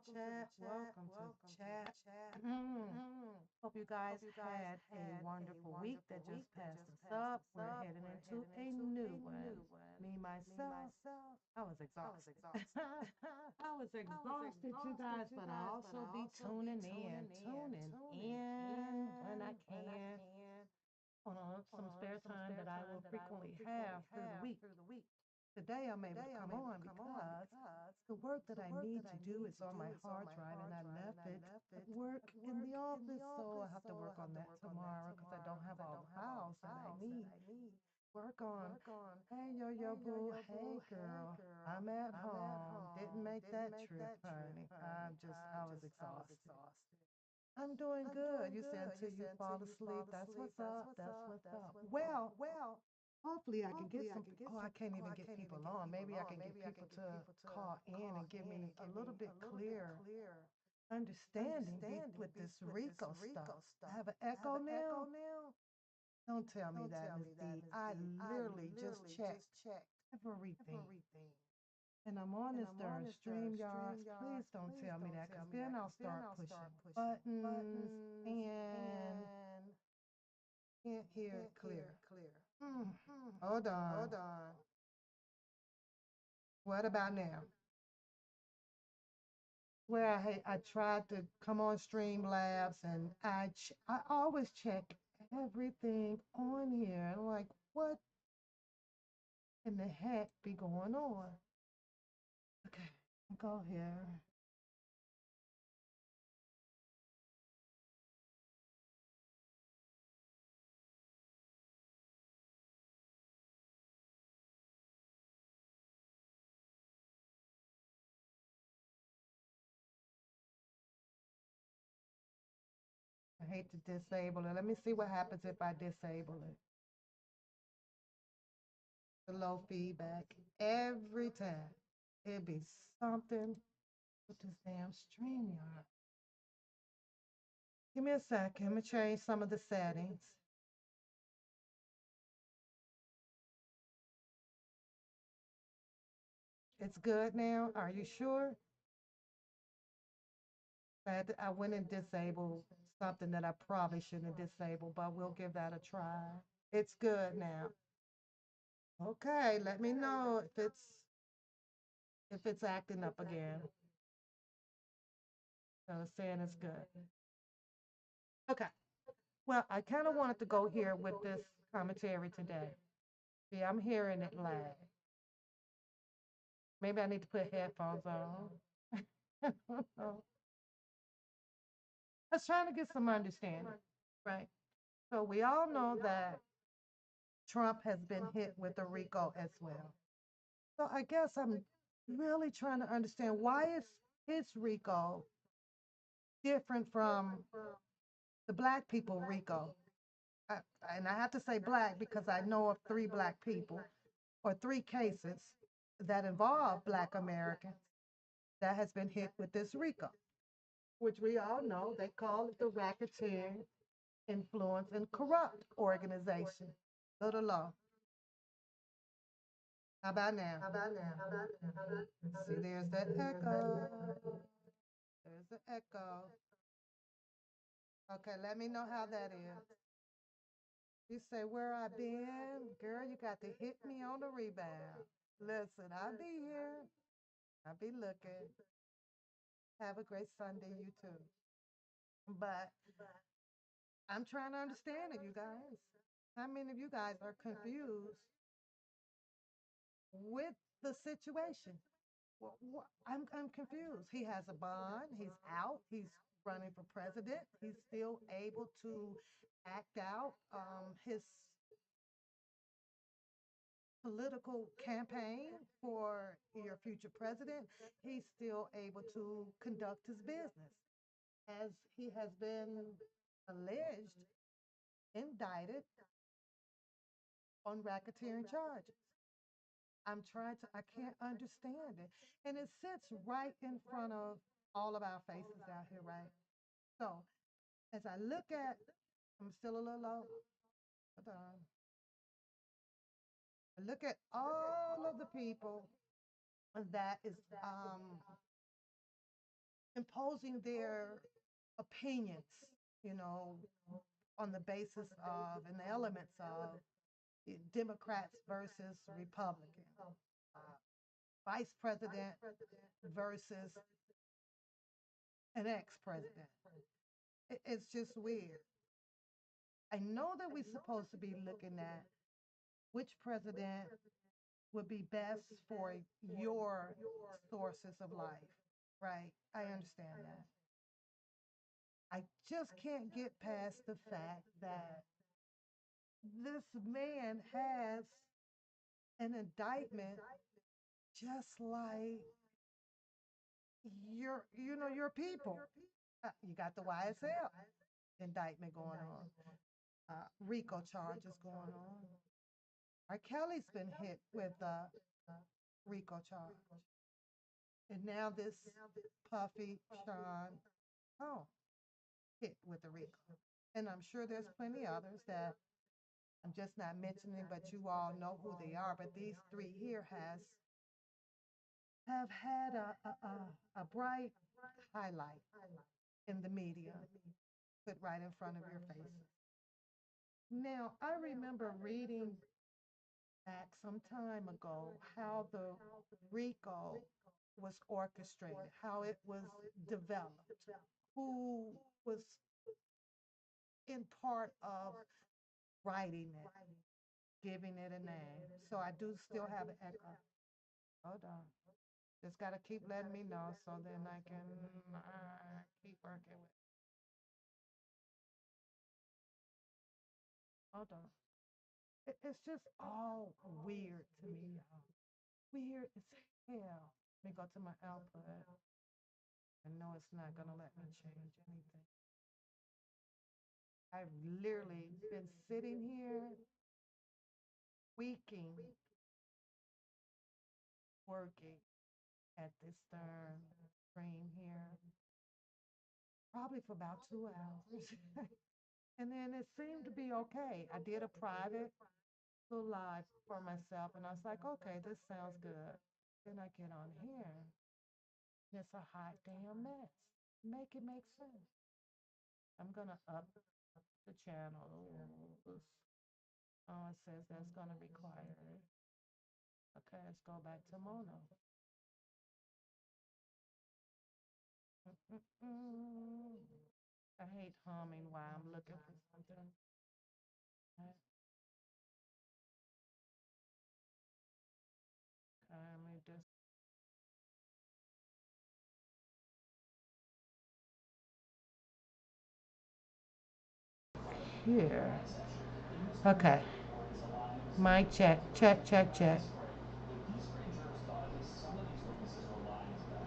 chat. Welcome to the chat. Hope you guys had a wonderful week that just passed us up. We're heading into a new one. Me, myself, I was exhausted. I was exhausted, you guys, but I also be tuning in when I can on some spare time that I will frequently have through the week. Today I'm able to come on because the work that I need to do is on my hard drive and I left it at work in the office. So I have to work on that tomorrow because I don't have all the files that I need. Work on. Hey, yo, boo. Hey, girl. I'm at home. Didn't make that trip, honey. I was exhausted. I'm doing good. You said until you fall asleep. That's what's up. That's what's up. Well, hopefully I can get some. Oh, I can't even get people on. Maybe I can get people to call in and give me a little bit clear understanding with this RICO stuff. I have an echo now. Don't tell me that, Miss D. I literally just checked everything. And I'm on this darn stream, y'all. Please don't tell me that, because then I'll start pushing buttons and can't hear it clear. Hold on. What about now? Where I tried to come on Streamlabs and I always check everything on here. I'm like, what in the heck be going on? Okay, go here. I hate to disable it. Let me see what happens if I disable it. The low feedback every time. It'd be something with this damn stream, y'all. Give me a second. Let me change some of the settings. It's good now. Are you sure? I went and disabled something that I probably shouldn't have disabled, but we'll give that a try. It's good now. Okay, let me know if it's acting up again. So it's saying it's good. Okay. Well, I kind of wanted to go here with this commentary today. See, I'm hearing it lag. Maybe I need to put headphones on. I was trying to get some understanding, right? So we all know that Trump has been hit with a RICO as well. So I guess I'm really trying to understand why is his RICO different from the black people RICO? I, and I have to say black because I know of three black people or three cases that involve black Americans that has been hit with this RICO, which we all know they call it the Racketeering Influence and Corrupt Organization. Little law. How about now? See, there's that echo. There's the echo. Okay, let me know how that is. You say, where I been? Girl, you got to hit me on the rebound. Listen, I'll be here. I'll be looking. Have a great Sunday, you too. But I'm trying to understand it, you guys. How many of you guys are confused with the situation? I'm confused. He has a bond. He's out. He's running for president. He's still able to act out his political campaign for your future president. He's still able to conduct his business as he has been alleged, indicted on racketeering charges. I can't understand it. And it sits right in front of all of our faces out here, right? So as I look at, I'm still a little low. Hold on. I look at all of the people that is imposing their opinions, you know, on the basis of and the elements of Democrats versus Republicans, vice president versus an ex-president. It's just weird. I know that we're supposed to be looking at which president would be best for your sources of life, right? I understand that. I just can't get past the fact that this man has an indictment just like your people. You got the YSL indictment going on, RICO charges going on. R.Kelly's been hit with a RICO charge, and now this Puffy Sean oh hit with the RICO, and I'm sure there's plenty others that I'm just not mentioning, but you all know who they are. But these three here have had a bright highlight in the media put right in front of your faces. Now, I remember reading back some time ago how the RICO was orchestrated, how it was developed, who was in part of writing it, giving it a name. So I do still have an echo. Hold on. Just got to keep letting me know so then I can keep working with. Hold on. It's just all weird to me, y'all. Weird as hell. Let me go to my output. I know it's not going to let me change anything. I've literally been sitting here weeking, working at this darn screen here, probably for about 2 hours. And then it seemed to be okay. I did a private little live for myself, and I was like, okay, this sounds good. Then I get on here. It's a hot damn mess. Make it make sense. I'm gonna up the channel. Oh, it says that's gonna require it. Okay, let's go back to mono. Mm-mm-mm. I hate humming while I'm looking for something. Okay, let me just here. Okay, mic check, check, check, check.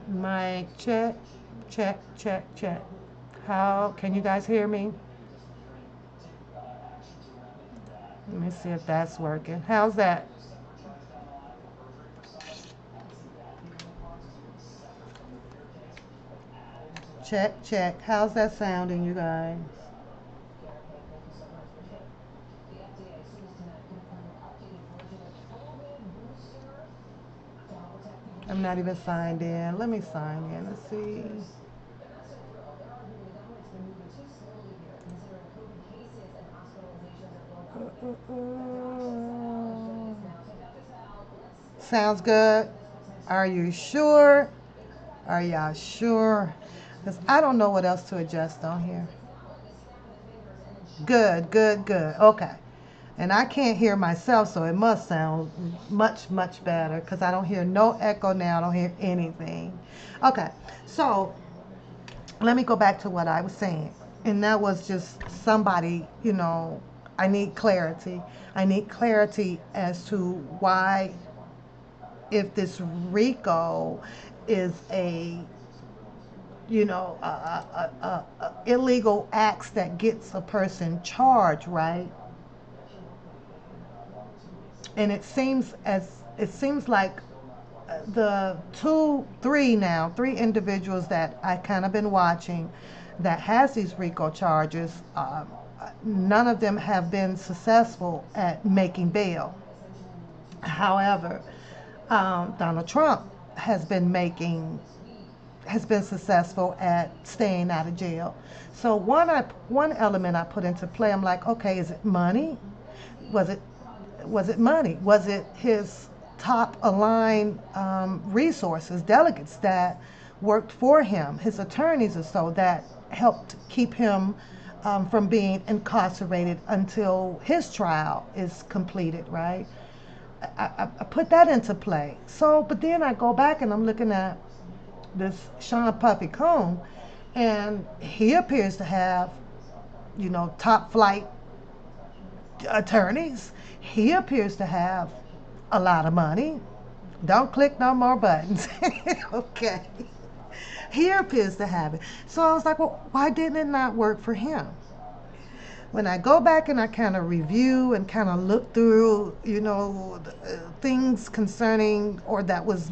Mic check, check, check, check. How can you guys hear me? Let me see if that's working. How's that? Check, check. How's that sounding, you guys? I'm not even signed in. Let me sign in. Let's see. Sounds good. Are you sure? Are y'all sure? Because I don't know what else to adjust on here. Good, good, good. Okay. And I can't hear myself, so it must sound much, much better because I don't hear no echo now. I don't hear anything. Okay. So let me go back to what I was saying. And that was just somebody, I need clarity. I need clarity as to why, if this RICO is a illegal acts that gets a person charged, right? And it seems like the three individuals that I kind of been watching that has these RICO charges, none of them have been successful at making bail. However, Donald Trump has been making has been successful at staying out of jail. So one element I put into play, I'm like, okay, is it money? Was it was it money? Was it his top aligned resources, delegates that worked for him, his attorneys or so that helped keep him from being incarcerated until his trial is completed, right? I put that into play. So, but then I go back and I'm looking at this Sean Puffy Combs, and he appears to have, top flight attorneys. He appears to have a lot of money. Don't click no more buttons. Okay. He appears to have it. So I was like, well, why didn't it not work for him? When I go back and I kind of review and kind of look through, things concerning or that was,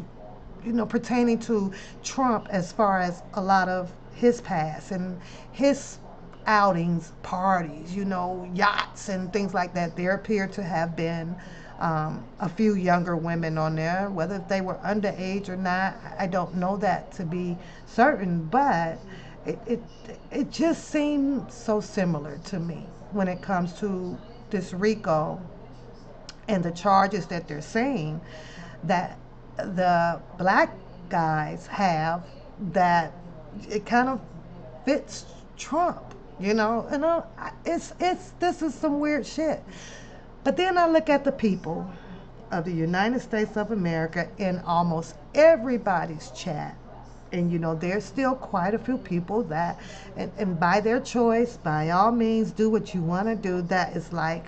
pertaining to Trump as far as a lot of his past and his outings, parties, yachts and things like that, there appear to have been a few younger women on there. Whether they were underage or not, I don't know that to be certain, but it, it, it just seemed so similar to me when it comes to this RICO and the charges that they're saying that the black guys have, that it kind of fits Trump, and it's this is some weird shit. But then I look at the people of the United States of America in almost everybody's chat. And there's still quite a few people that, and by their choice, by all means, do what you want to do. That is like,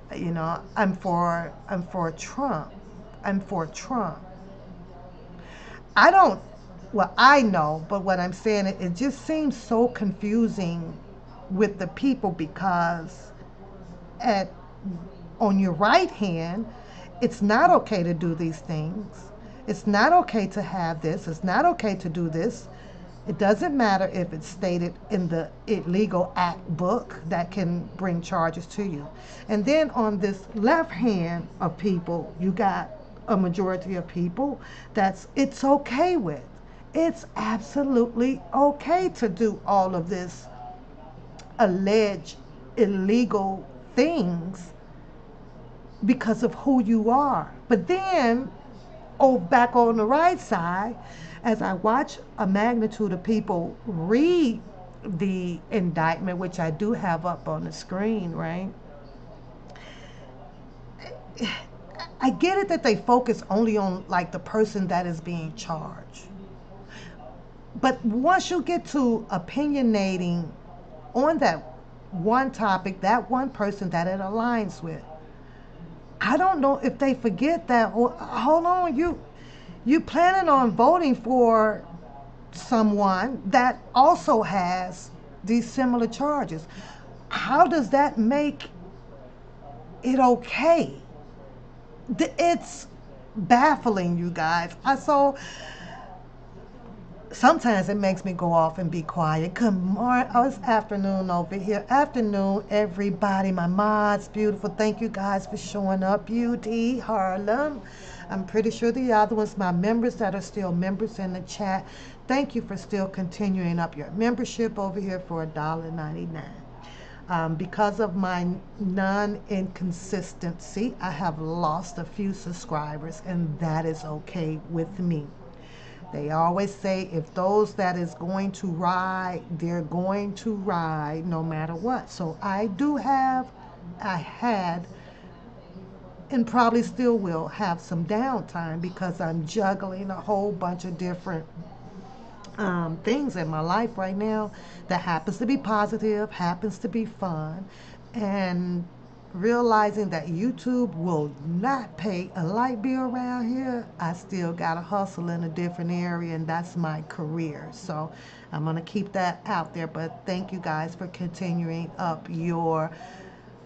I'm for Trump. I'm for Trump. I don't, well, I know, but what I'm saying, it just seems so confusing with the people because at on your right hand, it's not okay to do these things. It's not okay to have this. It's not okay to do this. It doesn't matter if it's stated in the illegal act book that can bring charges to you. And then on this left hand of people, you got a majority of people that's it's okay with. It's absolutely okay to do all of this alleged illegal things because of who you are. But then, back on the right side, as I watch a magnitude of people read the indictment, which I do have up on the screen, right? I get it that they focus only on like the person that is being charged. But once you get to opinionating on that one topic, that one person that it aligns with, I don't know if they forget that. Well, hold on, you planning on voting for someone that also has these similar charges. How does that make it okay? It's baffling, you guys. I so sometimes it makes me go off and be quiet. Good morning. Oh, it's afternoon over here. Afternoon, everybody. My mods, beautiful. Thank you guys for showing up. Beauty, Harlem. I'm pretty sure the other ones, my members that are still members in the chat. Thank you for still continuing up your membership over here for $1.99. Because of my non-inconsistency, I have lost a few subscribers, and that is okay with me. They always say if those that is going to ride, they're going to ride no matter what. So I had, and probably still will have some downtime because I'm juggling a whole bunch of different things in my life right now that happens to be positive, happens to be fun, and realizing that YouTube will not pay a light bill around here, I still got to hustle in a different area, and that's my career. So I'm going to keep that out there. But thank you guys for continuing up your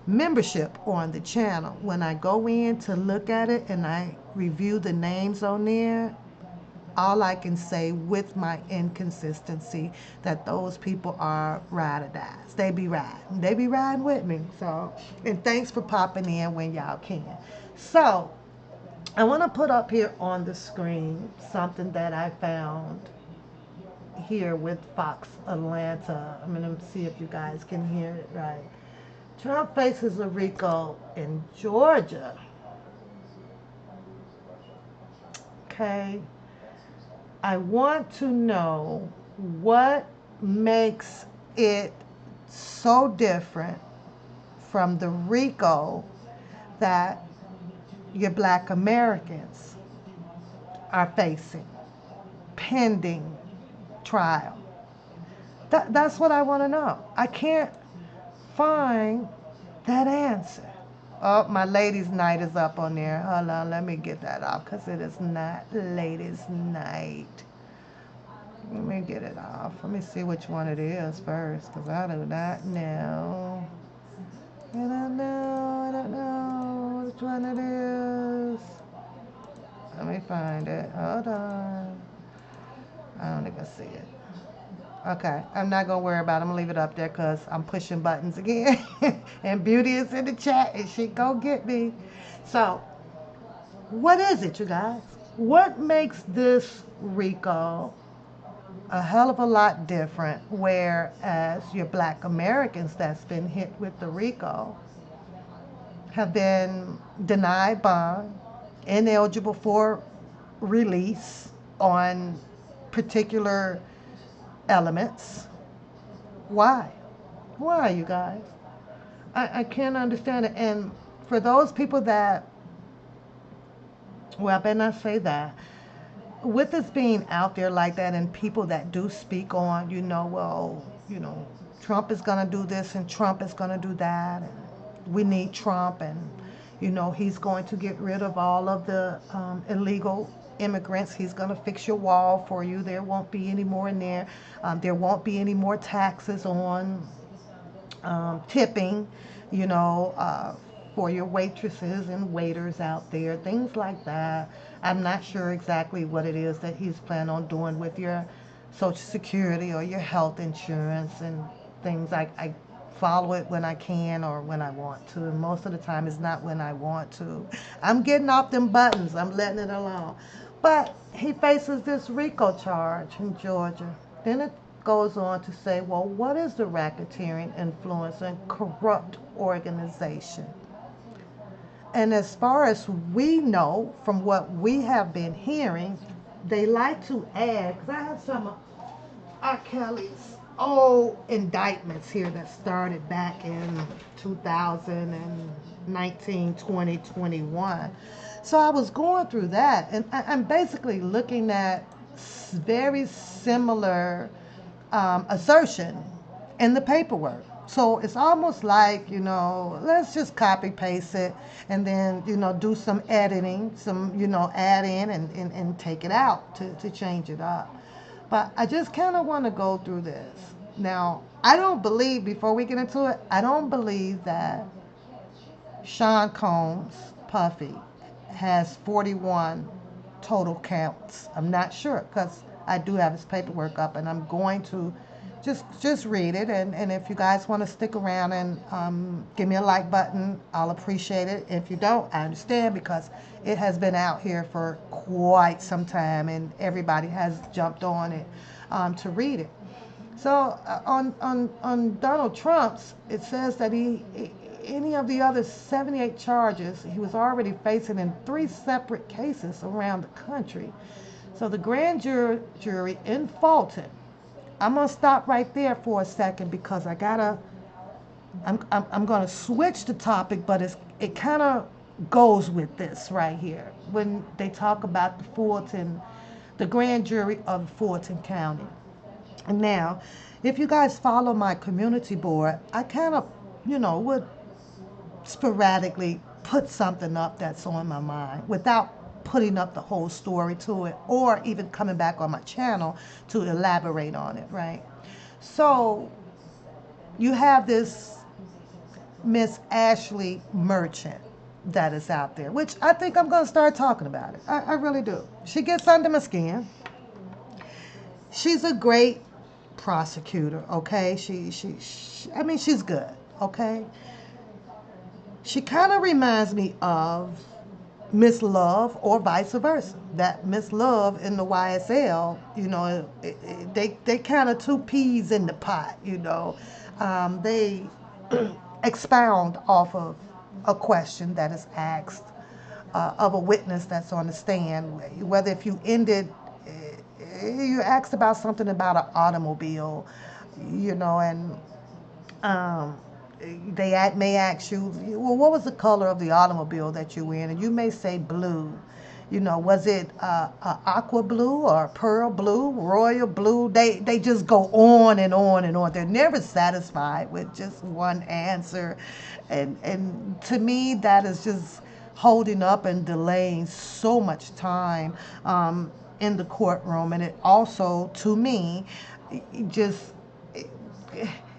membership on the channel. When I go in to look at it and I review the names on there, all I can say with my inconsistency that those people are ride or dies. They be riding. They be riding with me. So, and thanks for popping in when y'all can. So, I want to put up here on the screen something that I found here with Fox Atlanta. I'm going to see if you guys can hear it right. Trump faces a RICO in Georgia. Okay. I want to know what makes it so different from the RICO that your black Americans are facing pending trial. That's what I want to know. I can't find that answer. Oh, my ladies' night is up on there. Hold on, let me get that off because it is not ladies' night. Let me get it off. Let me see which one it is first because I do not know. I don't know. I don't know which one it is. Let me find it. Hold on. I don't even see it. Okay, I'm not gonna worry about it. I'm gonna leave it up there because I'm pushing buttons again. And Beauty is in the chat and she go get me. So, what is it, you guys? What makes this RICO a hell of a lot different, whereas your black Americans that's been hit with the RICO have been denied bond, ineligible for release on particular elements? Why? Why, you guys? I can't understand it. And for those people that, well, I better not say that. With this being out there like that and people that do speak on, well, Trump is going to do this and Trump is going to do that. And we need Trump and, he's going to get rid of all of the illegal immigrants. He's going to fix your wall for you. There won't be any more in there. There won't be any more taxes on tipping, you know, uh, for your waitresses and waiters out there, things like that. I'm not sure exactly what it is that he's planning on doing with your Social Security or your health insurance and things. I follow it when I can or when I want to. And most of the time, it's not when I want to. I'm getting off them buttons. I'm letting it alone. But he faces this RICO charge in Georgia. Then it goes on to say, well, what is the racketeering, influence, and corrupt organization? And as far as we know, from what we have been hearing, they like to add, because I have some of R.Kelly's old indictments here that started back in 2019, 20, 21. So I was going through that, and I'm basically looking at very similar assertion in the paperwork. So it's almost like, let's just copy paste it and then, do some editing, some, add in and take it out to change it up. But I just kind of want to go through this. Now, I don't believe, before we get into it, I don't believe that Sean Combs, Puffy, has 41 total counts. I'm not sure because I do have his paperwork up and I'm going to just read it. And if you guys want to stick around and give me a like button, I'll appreciate it. If you don't, I understand because it has been out here for quite some time and everybody has jumped on it to read it. So on Donald Trump's, it says that any of the other 78 charges he was already facing in 3 separate cases around the country. So the grand jury in Fulton. I'm gonna stop right there for a second because I'm gonna switch the topic, but it kind of goes with this right here when they talk about the grand jury of Fulton County. And now, if you guys follow my community board, I kind of, would sporadically put something up that's on my mind without putting up the whole story to it or even coming back on my channel to elaborate on it, right? So you have this Miss Ashley Merchant that is out there, which I think I'm going to start talking about it. I really do. She gets under my skin. She's a great prosecutor, okay? I mean, she's good, okay? She kind of reminds me of Miss Love or vice versa. That Miss Love in the YSL, they kind of two peas in the pot, They expound off of a question that is asked of a witness that's on the stand. Whether if you ended, you asked about something about an automobile, and um, may ask you, well, what was the color of the automobile that you were in? And you may say blue. Was it aqua blue or pearl blue, royal blue? They just go on and on and on. They're never satisfied with just one answer, and to me that is just holding up and delaying so much time in the courtroom, and it also, to me, just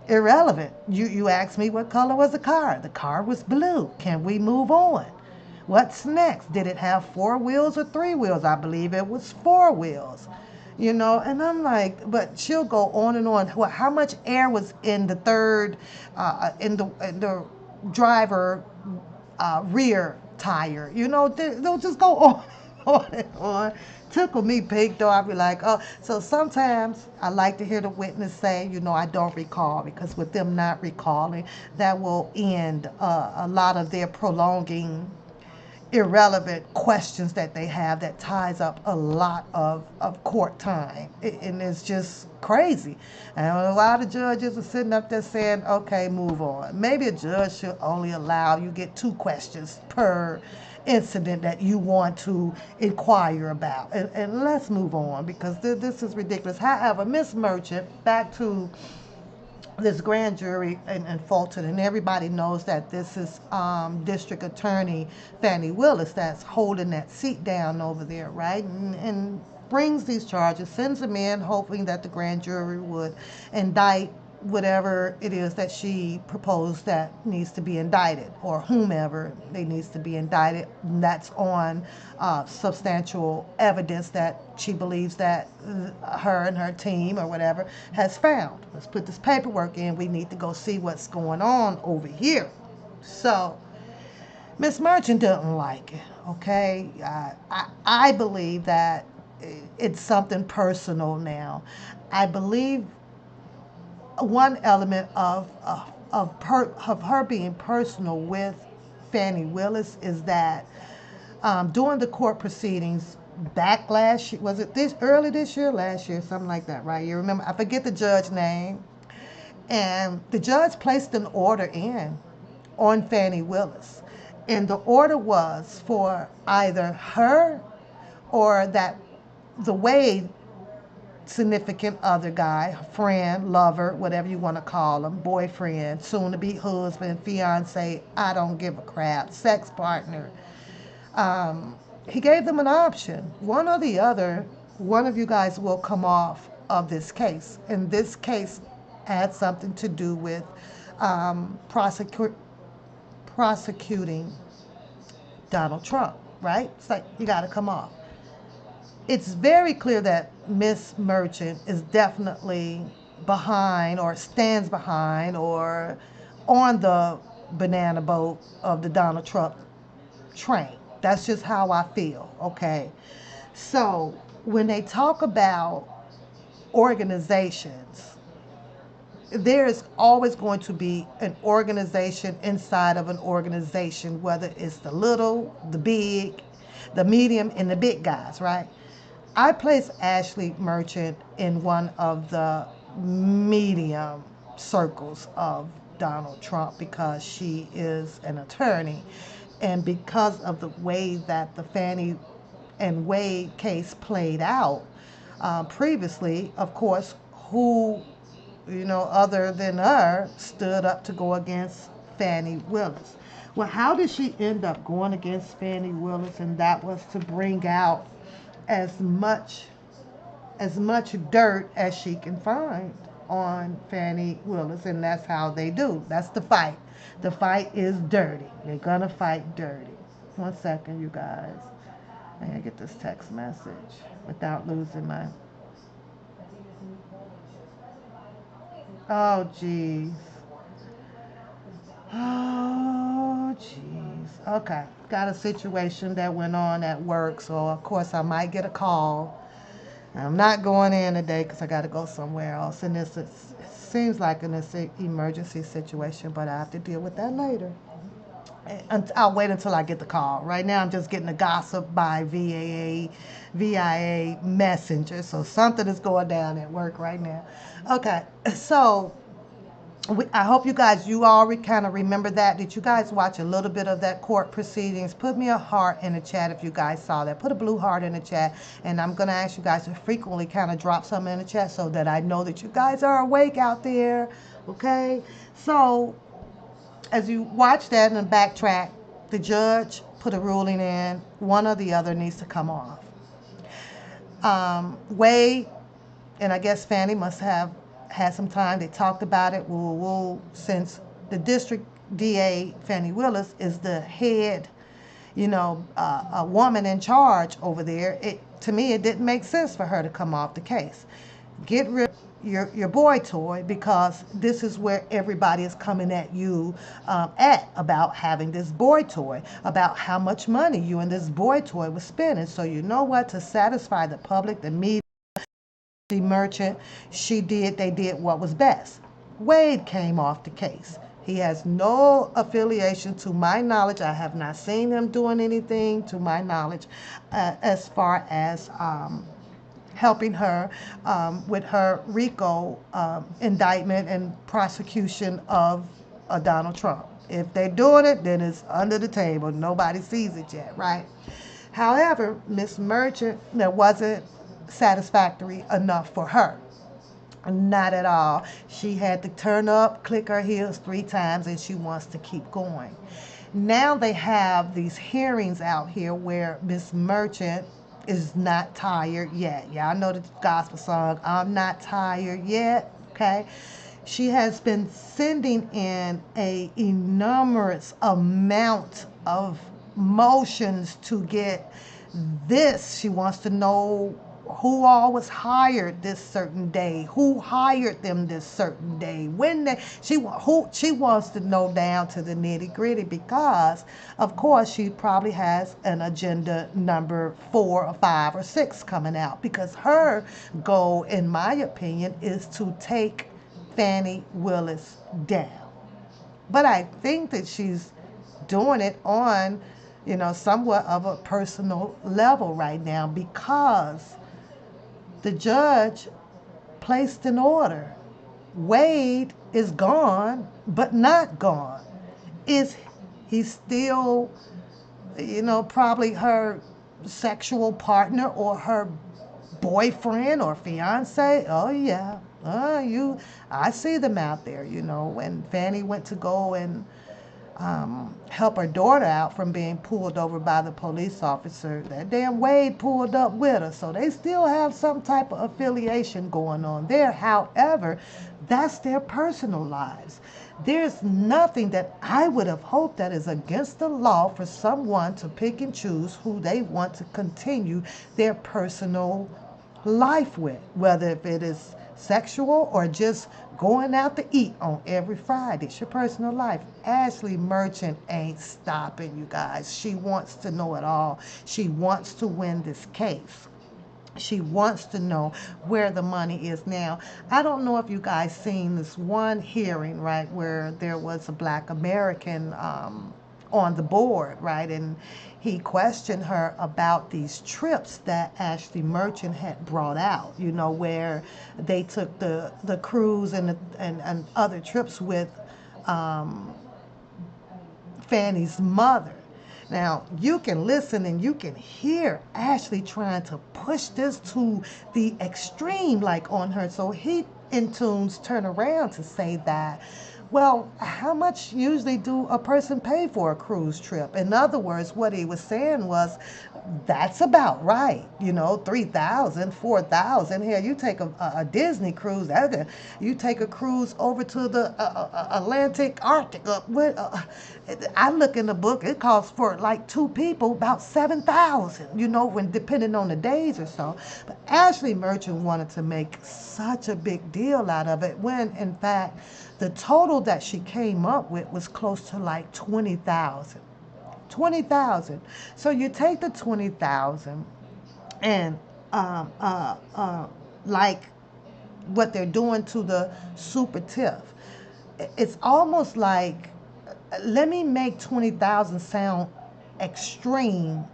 irrelevant. You asked me what color was the car. The car was blue. Can we move on? What's next? Did it have four wheels or three wheels? I believe it was four wheels. And I'm like, but she'll go on and on. How much air was in the third, in the driver rear tire? They'll just go on, on and on. Tickle me pink though. I'll be like, oh. So sometimes I like to hear the witness say, I don't recall, because with them not recalling, that will end a lot of their prolonging irrelevant questions that they have that ties up a lot of court time. And it's just crazy. And a lot of judges are sitting up there saying, okay, move on. Maybe a judge should only allow you get two questions per incident that you want to inquire about. And let's move on, because this is ridiculous. However, Miss Merchant, back to this grand jury in Fulton, and everybody knows that this is District Attorney Fannie Willis that's holding that seat down over there, right? And brings these charges, sends them in, hoping that the grand jury would indict whatever it is that she proposed that needs to be indicted, or whomever they needs to be indicted. And that's on substantial evidence that she believes that her and her team or whatever has found. Let's put this paperwork in. We need to go see what's going on over here. So Miss Merchant doesn't like it. Okay, I believe that it's something personal now. I believe one element of her being personal with Fannie Willis is that during the court proceedings back was it this early this year, last year, something like that, right? You remember? I forget the judge name, and the judge placed an order in on Fannie Willis, and the order was for either her or that the Wade significant other guy, friend, lover, whatever you want to call him, boyfriend, soon to be husband, fiance, I don't give a crap, sex partner. He gave them an option. One or the other, one of you guys will come off of this case. And this case had something to do with prosecuting Donald Trump, right? It's like, you got to come off. It's very clear that Miss Merchant is definitely behind, or stands behind, or on the banana boat of the Donald Trump train. That's just how I feel, okay? So when they talk about organizations, there's always going to be an organization inside of an organization, whether it's the little, the big, the medium, and the big guys, right? I place Ashley Merchant in one of the medium circles of Donald Trump, because she is an attorney, and because of the way that the Fannie and Wade case played out previously, of course, who, other than her, stood up to go against Fannie Willis. Well, how did she end up going against Fannie Willis? And that was to bring out as much dirt as she can find on Fannie Willis, and that's how they do. That's the fight. The fight is dirty. They're gonna fight dirty. 1 second, you guys. I gotta get this text message without losing my. Oh, jeez. Oh, jeez. Okay, got a situation that went on at work, so of course I might get a call. I'm not going in today because I got to go somewhere else, and it seems like an emergency situation, but I have to deal with that later. And I'll wait until I get the call. Right now, I'm just getting the gossip by VIA messenger, so something is going down at work right now. Okay, so I hope you all kind of remember that. Did you guys watch a little bit of that court proceedings? Put me a heart in the chat if you guys saw that. Put a blue heart in the chat. And I'm going to ask you guys to frequently kind of drop something in the chat so that I know that you guys are awake out there. Okay? So, as you watch that and backtrack, the judge put a ruling in. One or the other needs to come off. Wade and I guess Fannie must have had some time. They talked about it. Since the district DA, Fannie Willis, is the head, a woman in charge over there, to me, it didn't make sense for her to come off the case. Get rid of your boy toy because this is where everybody is coming at you about having this boy toy, about how much money you and this boy toy was spending. So you know what? To satisfy the public, the media, the merchant, they did what was best. Wade came off the case. He has no affiliation to my knowledge. I have not seen him doing anything to my knowledge as far as helping her with her RICO indictment and prosecution of Donald Trump. If they're doing it, then it's under the table. Nobody sees it yet, right? However, Miss Merchant, that wasn't satisfactory enough for her. Not at all. She had to turn up, click her heels 3 times, and she wants to keep going. Now they have these hearings out here where Miss Merchant is not tired yet. Y'all know the gospel song, I'm not tired yet, okay? She has been sending in a enormous amount of motions to get this. She wants to know who all was hired this certain day, who hired them this certain day, when she wants to know down to the nitty gritty because, of course, she probably has an agenda number 4 or 5 or 6 coming out because her goal, in my opinion, is to take Fannie Willis down. But I think that she's doing it on, somewhat of a personal level right now because the judge placed an order. Wade is gone, but not gone. Is he still, probably her sexual partner or her boyfriend or fiance? Oh yeah. I see them out there, when Fannie went to go and help her daughter out from being pulled over by the police officer. That damn Wade pulled up with her. So they still have some type of affiliation going on there. However, that's their personal lives. There's nothing that I would have hoped that is against the law for someone to pick and choose who they want to continue their personal life with, whether if it is sexual or just going out to eat on every Friday. It's your personal life. Ashley Merchant ain't stopping, you guys. She wants to know it all. She wants to win this case. She wants to know where the money is now. I don't know if you guys seen this one hearing, right, where there was a Black American on the board, right, and he questioned her about these trips that Ashley Merchant had brought out, where they took the cruise and other trips with Fannie's mother. Now, you can listen and you can hear Ashley trying to push this to the extreme, like on her. So he, in tunes, turn around to say that, well, how much usually do a person pay for a cruise trip? In other words, what he was saying was, that's about right. 3,000, 4,000. Here, you take a Disney cruise. You take a cruise over to the Atlantic, Arctic. I look in the book, it costs for like 2 people about 7,000, when depending on the days or so. But Ashley Merchant wanted to make such a big deal out of it when, in fact, the total that she came up with was close to like 20,000. 20,000. So you take the 20,000 and um, uh, uh, like what they're doing to the super tiff. It's almost like, let me make 20,000 sound extreme,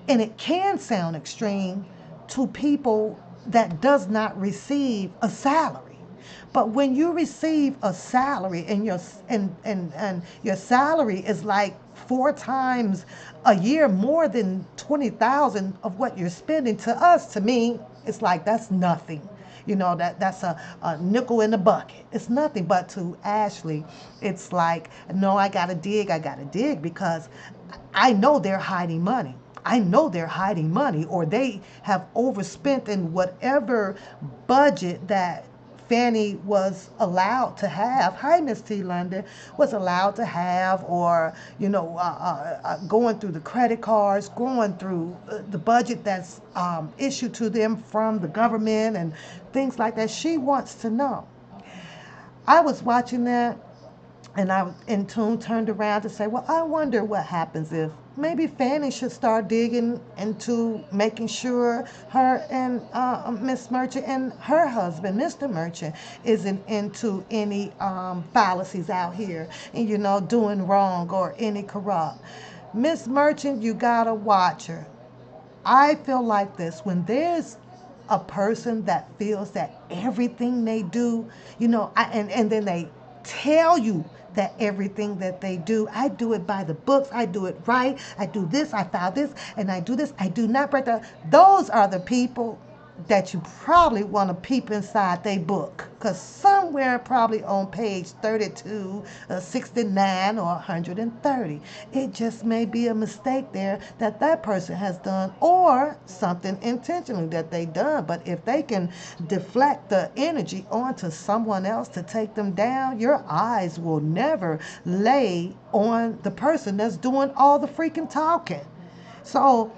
and it can sound extreme to people that does not receive a salary. But when you receive a salary and and your salary is like four times a year more than 20,000 of what you're spending, to us, to me, it's like that's nothing. You know, that's a nickel in the bucket. It's nothing. But to Ashley, it's like, no, I gotta dig because I know they're hiding money. I know they're hiding money, or they have overspent in whatever budget that Fannie was allowed to have. Hi, Miss T. London, was allowed to have, or going through the credit cards, going through the budget that's issued to them from the government and things like that. She wants to know. I was watching that, and I was in tune, turned around to say, well, I wonder what happens if maybe Fanny should start digging into making sure her and Miss Merchant and her husband, Mr. Merchant, isn't into any fallacies out here and, doing wrong or any corrupt. Miss Merchant, you gotta watch her. I feel like this: when there's a person that feels that everything they do, and then they tell you that everything that they do, I do it by the books, I do it right, I do this, I file this, and I do this, I do not break the. Those are the people that you probably want to peep inside their book, because somewhere probably on page 32, 69, or 130, it just may be a mistake there that that person has done, or something intentionally that they done. But if they can deflect the energy onto someone else to take them down, your eyes will never lay on the person that's doing all the freaking talking. So,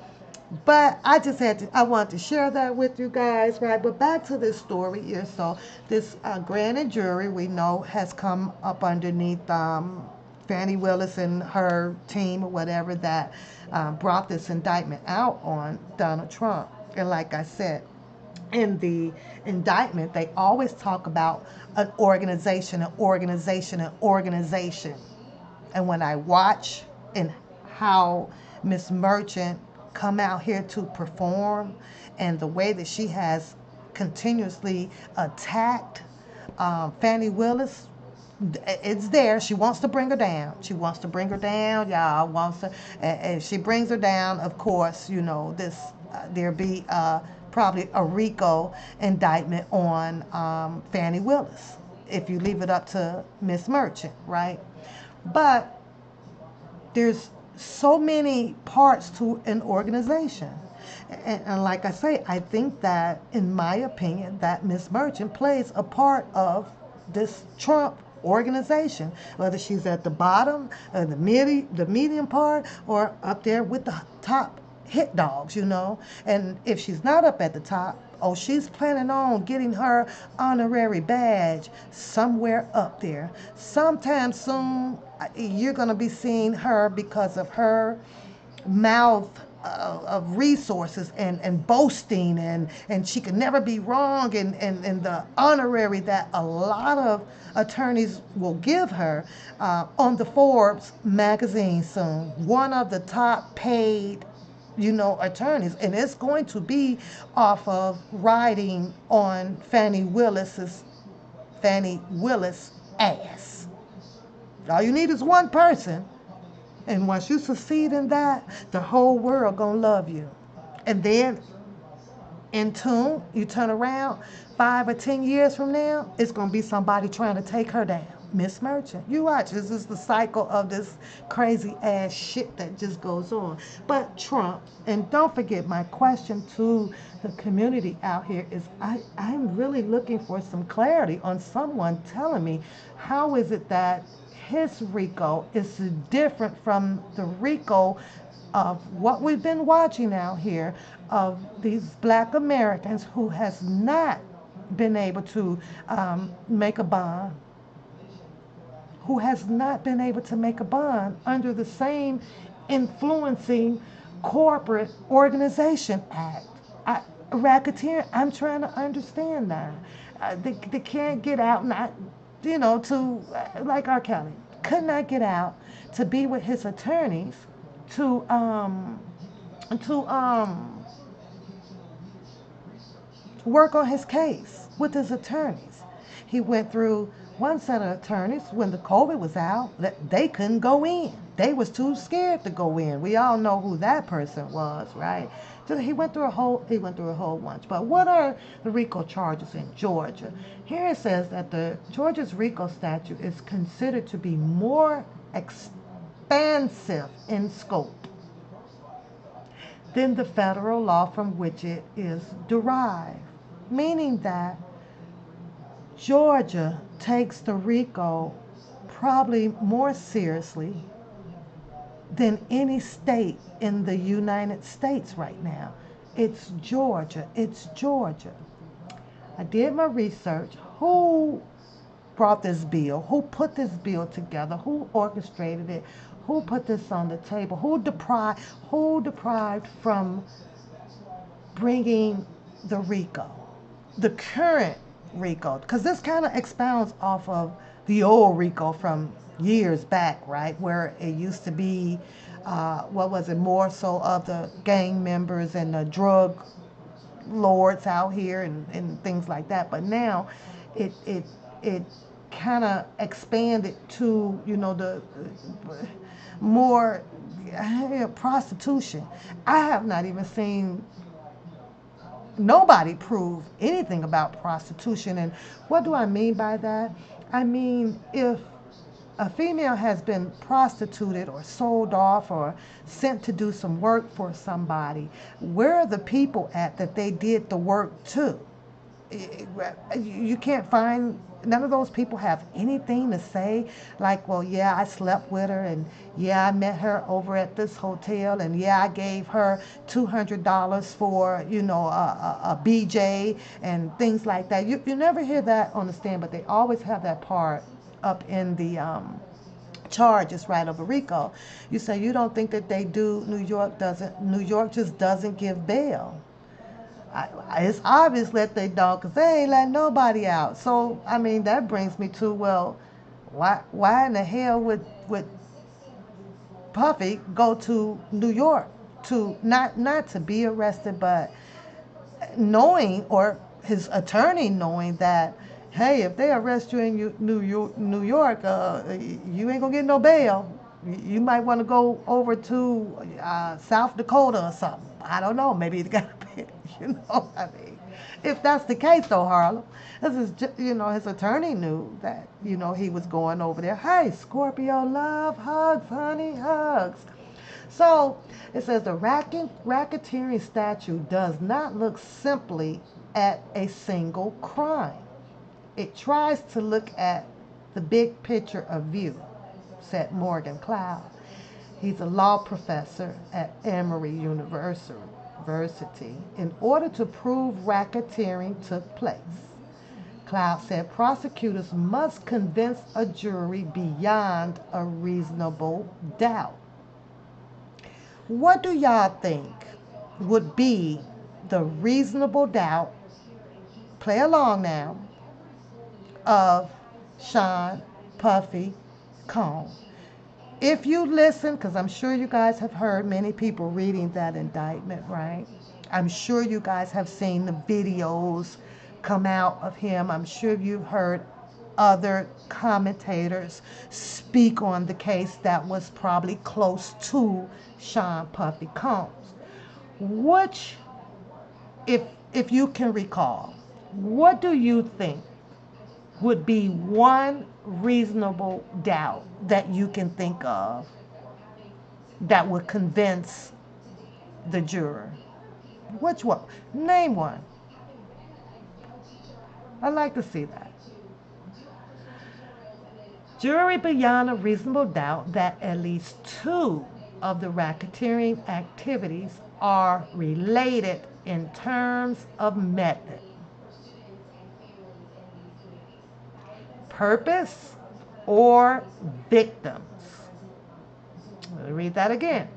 but I just I wanted to share that with you guys, right? But back to this story here. So, this grand jury, we know, has come up underneath Fannie Willis and her team or whatever that brought this indictment out on Donald Trump. And like I said, in the indictment, they always talk about an organization, an organization, an organization. And when I watch and how Miss Merchant come out here to perform, and the way that she has continuously attacked Fannie Willis, it's there. She wants to bring her down. She wants to bring her down. Y'all wants to, and she brings her down. Of course, this there be probably a RICO indictment on Fannie Willis if you leave it up to Miss Merchant, right? But there's so many parts to an organization. And like I say, I think that, in my opinion, that Miss Merchant plays a part of this Trump organization, whether she's at the bottom, the medium part, or up there with the top hit dogs. And if she's not up at the top, oh, she's planning on getting her honorary badge somewhere up there. Sometime soon, you're going to be seeing her because of her mouth of resources and boasting, and she can never be wrong, and the honorary that a lot of attorneys will give her on the Forbes magazine soon. One of the top paid attorneys, and it's going to be off of riding on Fannie Willis ass. All you need is one person, and once you succeed in that, the whole world gonna love you. And then in tune, you turn around 5 or 10 years from now, it's gonna be somebody trying to take her down. Miss Merchant, you watch. This is the cycle of this crazy ass shit that just goes on. But Trump, and don't forget, my question to the community out here is, I'm really looking for some clarity on someone telling me, how is it that his RICO is different from the RICO of what we've been watching out here, of these black Americans who has not been able to make a bond, who has not been able to make a bond under the same influencing corporate organization act. Racketeer, I'm trying to understand that. They can't get out, not, to, like R.kelly, could not get out to be with his attorneys to, to, um, work on his case with his attorneys. He went through one set of attorneys when the COVID was out that they couldn't go in. They was too scared to go in. We all know who that person was, right? So he went through a whole bunch. But what are the RICO charges in Georgia? Here it says that the Georgia's RICO statute is considered to be more expansive in scope than the federal law from which it is derived, meaning that Georgia takes the RICO probably more seriously than any state in the United States right now. It's Georgia. It's Georgia. I did my research. Who brought this bill? Who put this bill together? Who orchestrated it? Who put this on the table? Who deprived from bringing the RICO, the current RICO, because this kind of expounds off of the old RICO from years back, right, where it used to be, what was it, more so of the gang members and the drug lords out here and things like that. But now it kind of expanded to, the more prostitution. I have not even seen nobody prove anything about prostitution. And what do I mean by that? I mean, if a female has been prostituted or sold off or sent to do some work for somebody, where are the people at that they did the work to? You can't find, none of those people have anything to say, like, well, yeah, I slept with her, and yeah, I met her over at this hotel, and yeah, I gave her $200 for, a BJ and things like that. You never hear that on the stand, but they always have that part up in the charges, right, of a RICO. You say you don't think that they do. New York just doesn't give bail. It's obvious that they don't, because they ain't letting nobody out. So, I mean, that brings me to, well, why in the hell would Puffy go to New York to not to be arrested, but knowing, or his attorney knowing that, hey, if they arrest you in New York, you ain't gonna get no bail. You might want to go over to South Dakota or something. I don't know. Maybe it got a bit, I mean, if that's the case, though, Harlem, this is his attorney knew that he was going over there. Hey, Scorpio love, hugs, honey, hugs. So it says the racketeering statute does not look simply at a single crime. It tries to look at the big picture of view, said Morgan Cloud. He's a law professor at Emory University. In order to prove racketeering took place, Cloud said prosecutors must convince a jury beyond a reasonable doubt. What do y'all think would be the reasonable doubt, play along now, of Sean Puffy Combs? If you listen, because I'm sure you guys have heard many people reading that indictment, right? I'm sure you guys have seen the videos come out of him. I'm sure you've heard other commentators speak on the case that was probably close to Sean Puffy Combs. Which, if you can recall, what do you think would be one reasonable doubt that you can think of that would convince the juror? Which one? Name one. I'd like to see that. Jury beyond a reasonable doubt that at least two of the racketeering activities are related in terms of method, purpose, or victims. Let me read that again.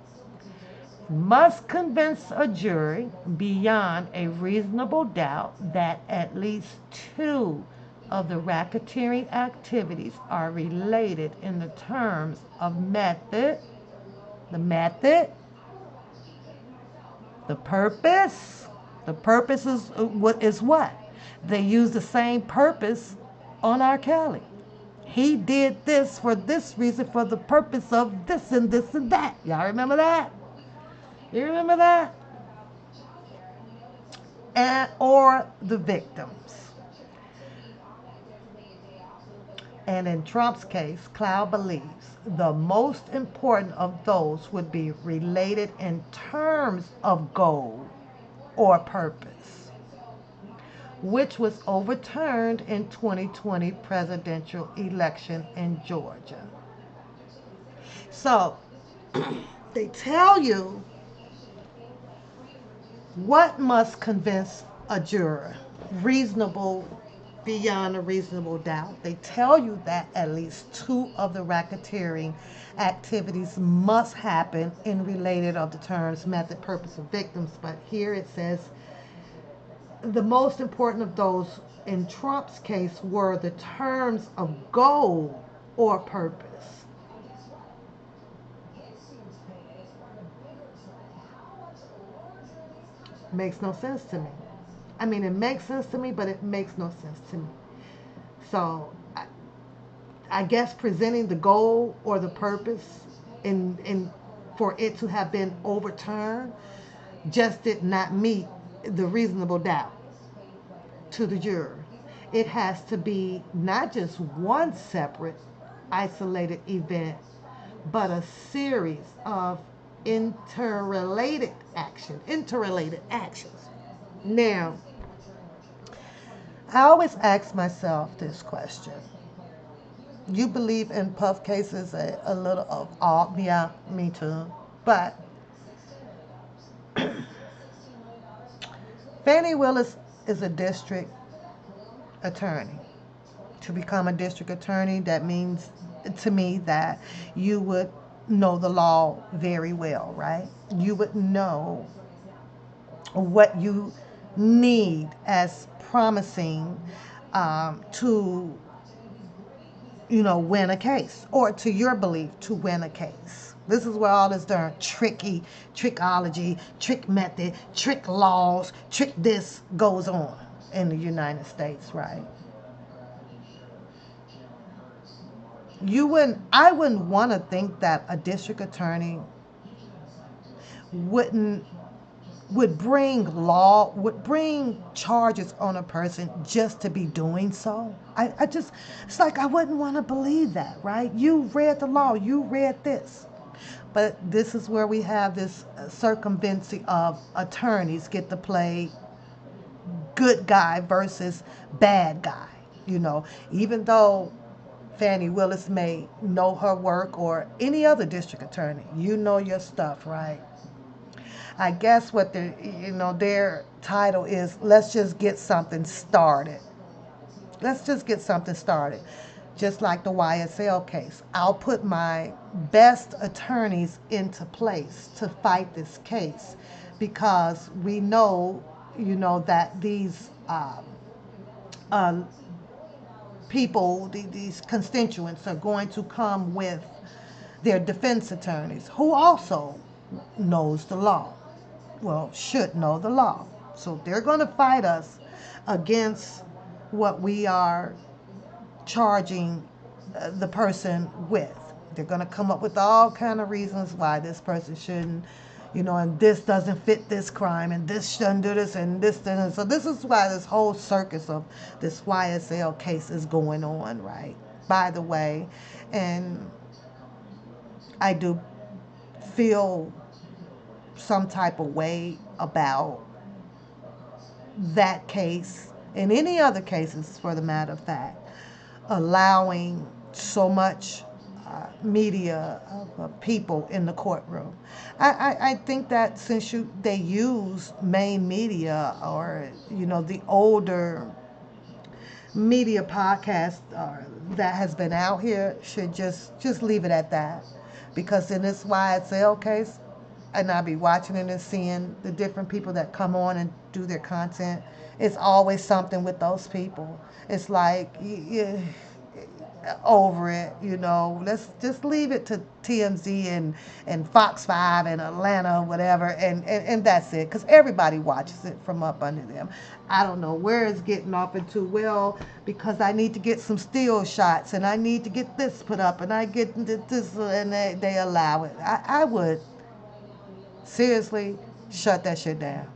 Must convince a jury beyond a reasonable doubt that at least two of the racketeering activities are related in the terms of method, the method, the purpose. The purpose is what? They use the same purpose on R.Kelly. He did this for this reason, for the purpose of this and this and that. Y'all remember that? You remember that? And or the victims. And in Trump's case, Cloud believes the most important of those would be related in terms of goal or purpose, which was overturned in 2020 presidential election in Georgia. So they tell you what must convince a juror? Reasonable, beyond a reasonable doubt. They tell you that at least two of the racketeering activities must happen in related of the terms method, purpose, of victims. But here it says the most important of those in Trump's case were the terms of goal or purpose. Makes no sense to me. I mean, it makes sense to me, but it makes no sense to me. So I guess presenting the goal or the purpose in for it to have been overturned just did not meet the reasonable doubt to the juror. It has to be not just one separate isolated event, but a series of interrelated actions. Now, I always ask myself this question. You believe in puff cases a little of all? Yeah, me too. But Fannie Willis is a district attorney. To become a district attorney, that means to me that you would know the law very well, right? You would know what you need as promising to win a case, or to your belief to win a case. This is where all this darn trickology, trick method, trick laws, trick this goes on in the United States, right? I wouldn't want to think that a district attorney wouldn't would bring charges on a person just to be doing so. I just, it's like I wouldn't want to believe that, right? You read the law, you read this. But this is where we have this circumvention of attorneys get to play good guy versus bad guy. Even though Fannie Willis may know her work, or any other district attorney, you know your stuff, right? I guess what their title is, let's just get something started. Let's just get something started. Just like the YSL case. I'll put my best attorneys into place to fight this case, because we know, that these uh, people, these constituents are going to come with their defense attorneys who also knows the law. Well, should know the law. So they're going to fight us against what we are charging the person with. They're going to come up with all kind of reasons why this person shouldn't, and this doesn't fit this crime, and this shouldn't do this, and this doesn't. So this is why this whole circus of this YSL case is going on, right? By the way, and I do feel some type of way about that case, and any other cases for the matter of fact, allowing so much media of people in the courtroom. I think that since they use main media, or the older media podcast that has been out here should just leave it at that, because in this YSL case, and I be watching it and seeing the different people that come on and do their content. It's always something with those people. It's like over it, you know. Let's just leave it to TMZ and Fox 5 and Atlanta, whatever, and that's it. Because everybody watches it from up under them. I don't know where it's getting off into, well, because I need to get some still shots and I need to get this put up and I get this, and they allow it. I would seriously shut that shit down.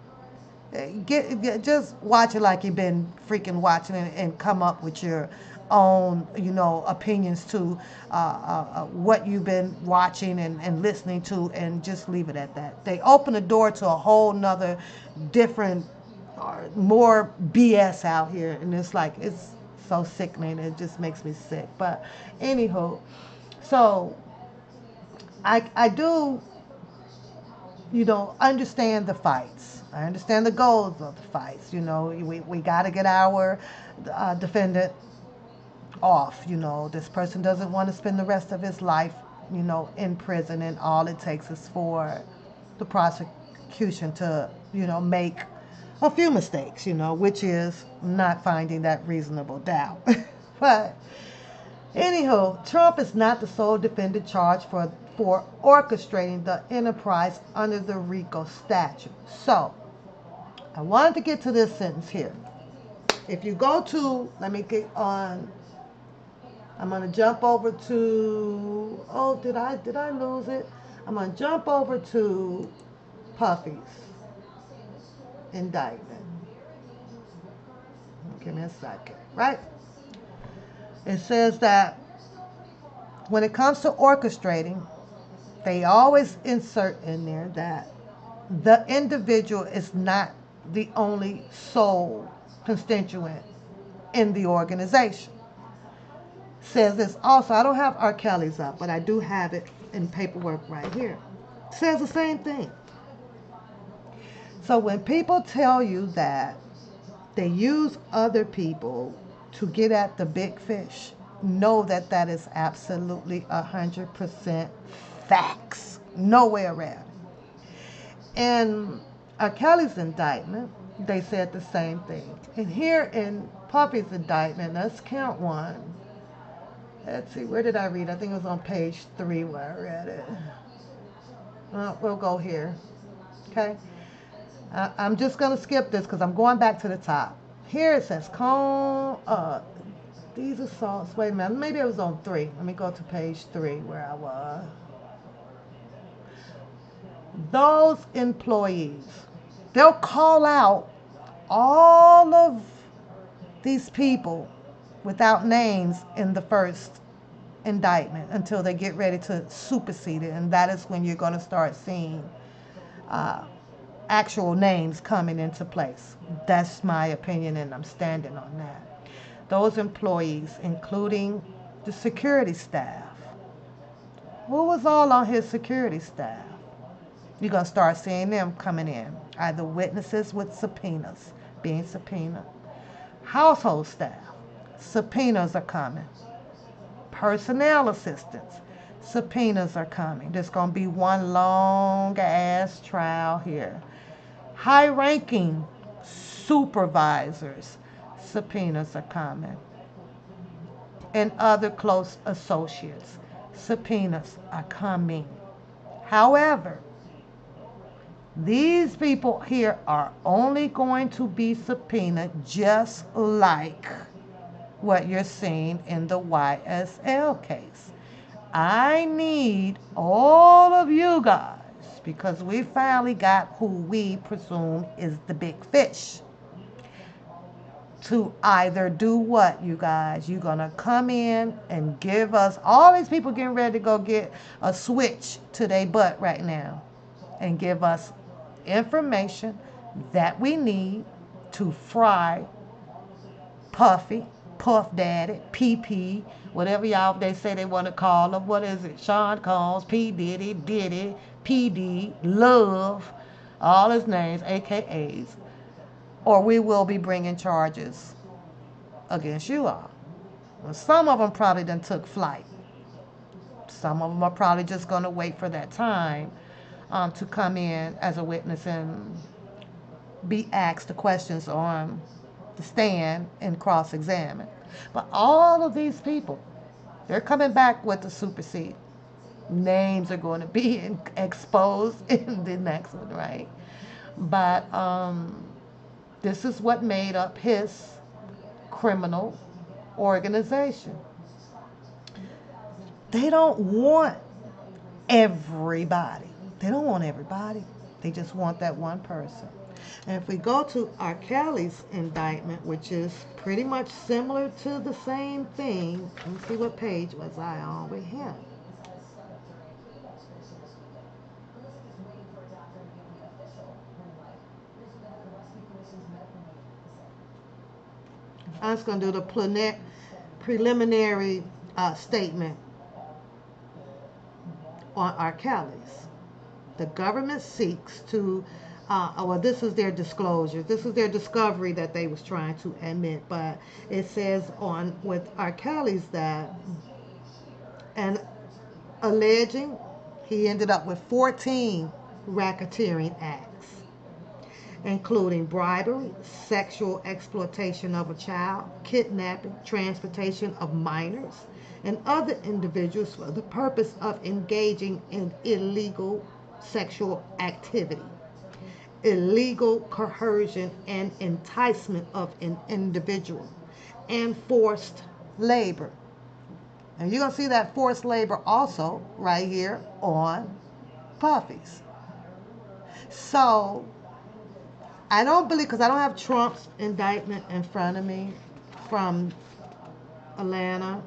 Just watch it like you've been freaking watching it and come up with your own, opinions to what you've been watching and listening to, and just leave it at that. They open the door to a whole nother different or more BS out here, and it's so sickening. It just makes me sick. But anywho, so I do understand the fights. I understand the goals of the fights. We got to get our defendant off. This person doesn't want to spend the rest of his life, in prison, and all it takes is for the prosecution to, make a few mistakes, which is not finding that reasonable doubt. But anywho, Trump is not the sole defendant charged for orchestrating the enterprise under the RICO statute. So, I wanted to get to this sentence here. If you go to, let me get on. I'm gonna jump over to. Oh, did I lose it? I'm gonna jump over to Puffy's indictment. Give me a second, right? It says that when it comes to orchestrating, they always insert in there that the individual is not the only sole constituent in the organization. Says this also, I don't have R.Kelly's up, but I do have it in paperwork right here. Says the same thing. So when people tell you that they use other people to get at the big fish, know that that is absolutely 100% facts. No way around it. In Kelly's indictment, they said the same thing. And here in Puffy's indictment, let's count one. Let's see, where did I read? I think it was on page 3 where I read it. We'll go here. Okay? I'm just going to skip this because I'm going back to the top. Here it says, these assaults. Wait a minute. Maybe it was on 3. Let me go to page 3 where I was. Those employees, they'll call out all of these people without names in the first indictment until they get ready to supersede it. And that is when you're going to start seeing actual names coming into place. That's my opinion, and I'm standing on that. Those employees, including the security staff. Who was all on his security staff? You're going to start seeing them coming in. Either witnesses with subpoenas, being subpoenaed. Household staff, subpoenas are coming. Personnel assistants, subpoenas are coming. There's going to be one long ass trial here. High ranking supervisors, subpoenas are coming. And other close associates, subpoenas are coming. However, these people here are only going to be subpoenaed just like what you're seeing in the YSL case. I need all of you guys, because we finally got who we presume is the big fish, to either do what, you guys? You're going to come in and give us, all these people getting ready to go get a switch to their butt right now, and give us information that we need to fry Puffy, Puff Daddy, PP, whatever y'all they say they want to call him. What is it? Sean Combs, P. Diddy, PD, Love, all his names, AKAs. Or we will be bringing charges against you all. Well, some of them probably done took flight. Some of them are probably just going to wait for that time to come in as a witness and be asked the questions on the stand and cross-examined. But all of these people, they're coming back with the supersede. Names are going to be exposed in the next one, right? But this is what made up his criminal organization. They don't want everybody. They don't want everybody. They just want that one person. And if we go to R.Kelly's indictment, which is pretty much similar to the same thing, let me see what page was I on with him. I'm just going to do the preliminary statement on R.Kelly's. The government seeks to, well, this is their disclosure. This is their discovery that they was trying to admit. But it says on with R.Kelly's that, and alleging he ended up with 14 racketeering acts, including bribery, sexual exploitation of a child, kidnapping, transportation of minors, and other individuals for the purpose of engaging in illegal sexual activity, illegal coercion and enticement of an individual, and forced labor. And you're going to see that forced labor also right here on Puffy's. So I don't believe, because I don't have Trump's indictment in front of me from Atlanta,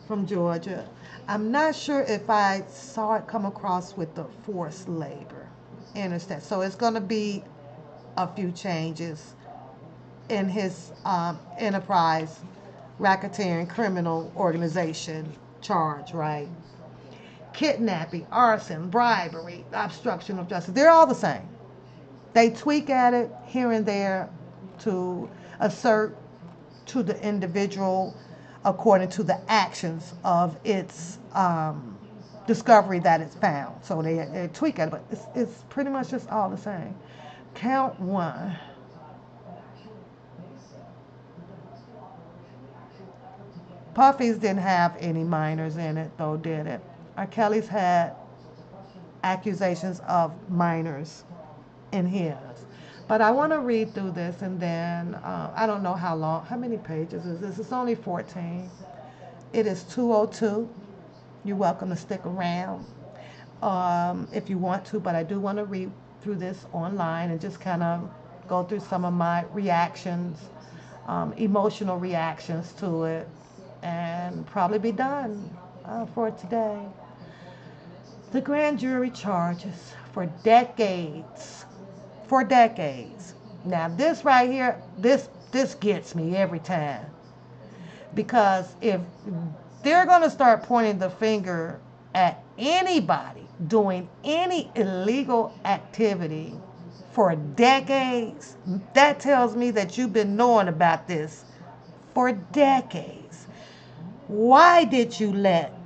from Georgia. I'm not sure if I saw it come across with the forced labor. Understand? So it's going to be a few changes in his enterprise racketeering criminal organization charge, right? Kidnapping, arson, bribery, obstruction of justice. They're all the same. They tweak at it here and there to assert to the individual according to the actions of its discovery that it's found. So they tweak at it, but it's pretty much just all the same. Count one. Puffy's didn't have any minors in it, though, did it? R.Kelly's had accusations of minors in his. But I want to read through this, and then I don't know how long, how many pages is this? It's only 14. It is 202. You're welcome to stick around if you want to, but I do want to read through this online and just kind of go through some of my reactions, emotional reactions to it, and probably be done for today. The grand jury charges for decades. For decades. Now this right here, this gets me every time. Because if they're going to start pointing the finger at anybody doing any illegal activity for decades, that tells me that you've been knowing about this for decades. Why did you let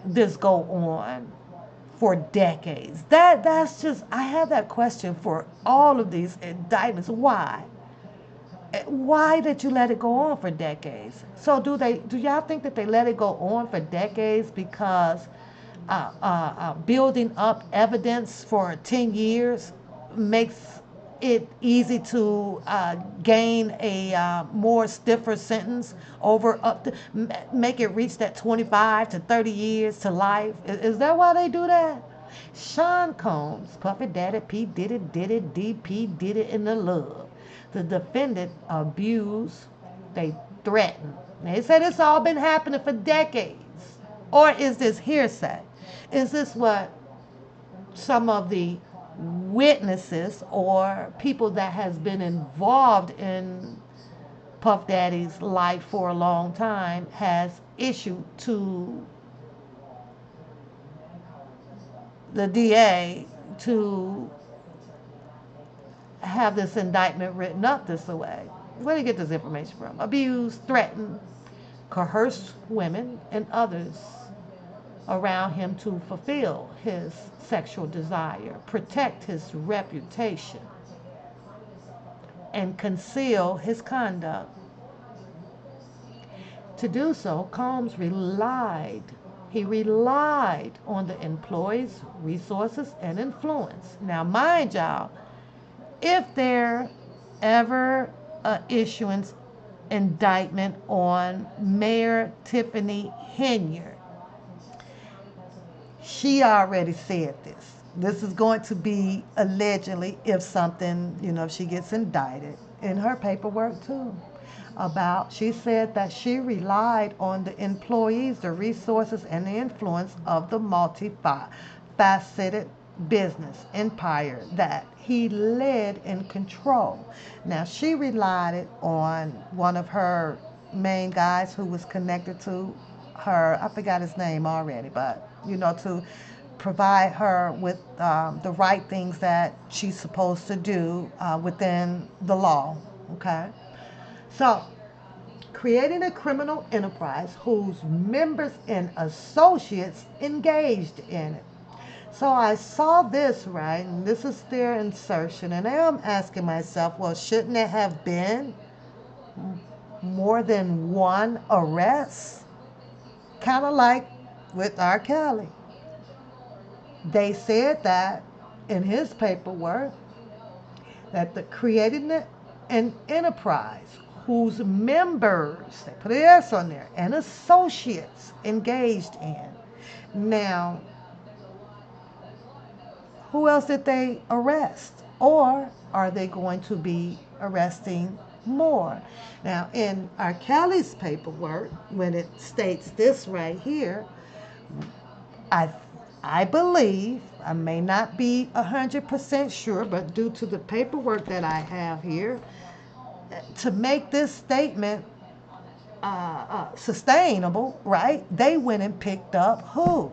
this go on for decades? That's just, I have that question for all of these indictments. Why? Why did you let it go on for decades? So do y'all think that they let it go on for decades because building up evidence for 10 years makes it easy to gain a more stiffer sentence over up to make it reach that 25 to 30 years to life? Is that why they do that? Sean Combs, Puffy Daddy, P did it, DP did it in the love. The defendant abused, they threatened. They said it's all been happening for decades. Or is this hearsay? Is this what some of the witnesses or people that has been involved in Puff Daddy's life for a long time has issued to the DA to have this indictment written up this way? Where did he get this information from? Abuse, threaten, coerce women and others around him to fulfill his sexual desire, protect his reputation, and conceal his conduct. To do so, Combs he relied on the employee's resources and influence. Now, mind y'all, if there ever a issuance indictment on Mayor Tiffany Henyard, she already said this. This is going to be allegedly, if something, if she gets indicted, in her paperwork too. She said that she relied on the employees, the resources, and the influence of the multifaceted business empire that he led and controlled. Now, she relied on one of her main guys who was connected to her. I forgot his name already, but to provide her with the right things that she's supposed to do within the law. Okay, so creating a criminal enterprise whose members and associates engaged in it. So I saw this, right, and this is their insertion, and now I'm asking myself, well, shouldn't there have been more than one arrest? Kind of like with R.Kelly. They said that in his paperwork that the creating an enterprise whose members, they put an S on there, and associates engaged in. Now, who else did they arrest? Or are they going to be arresting more? Now, in R. Kelly's paperwork, when it states this right here, I I believe, I may not be 100% sure, but due to the paperwork that I have here, to make this statement sustainable, right? They went and picked up who?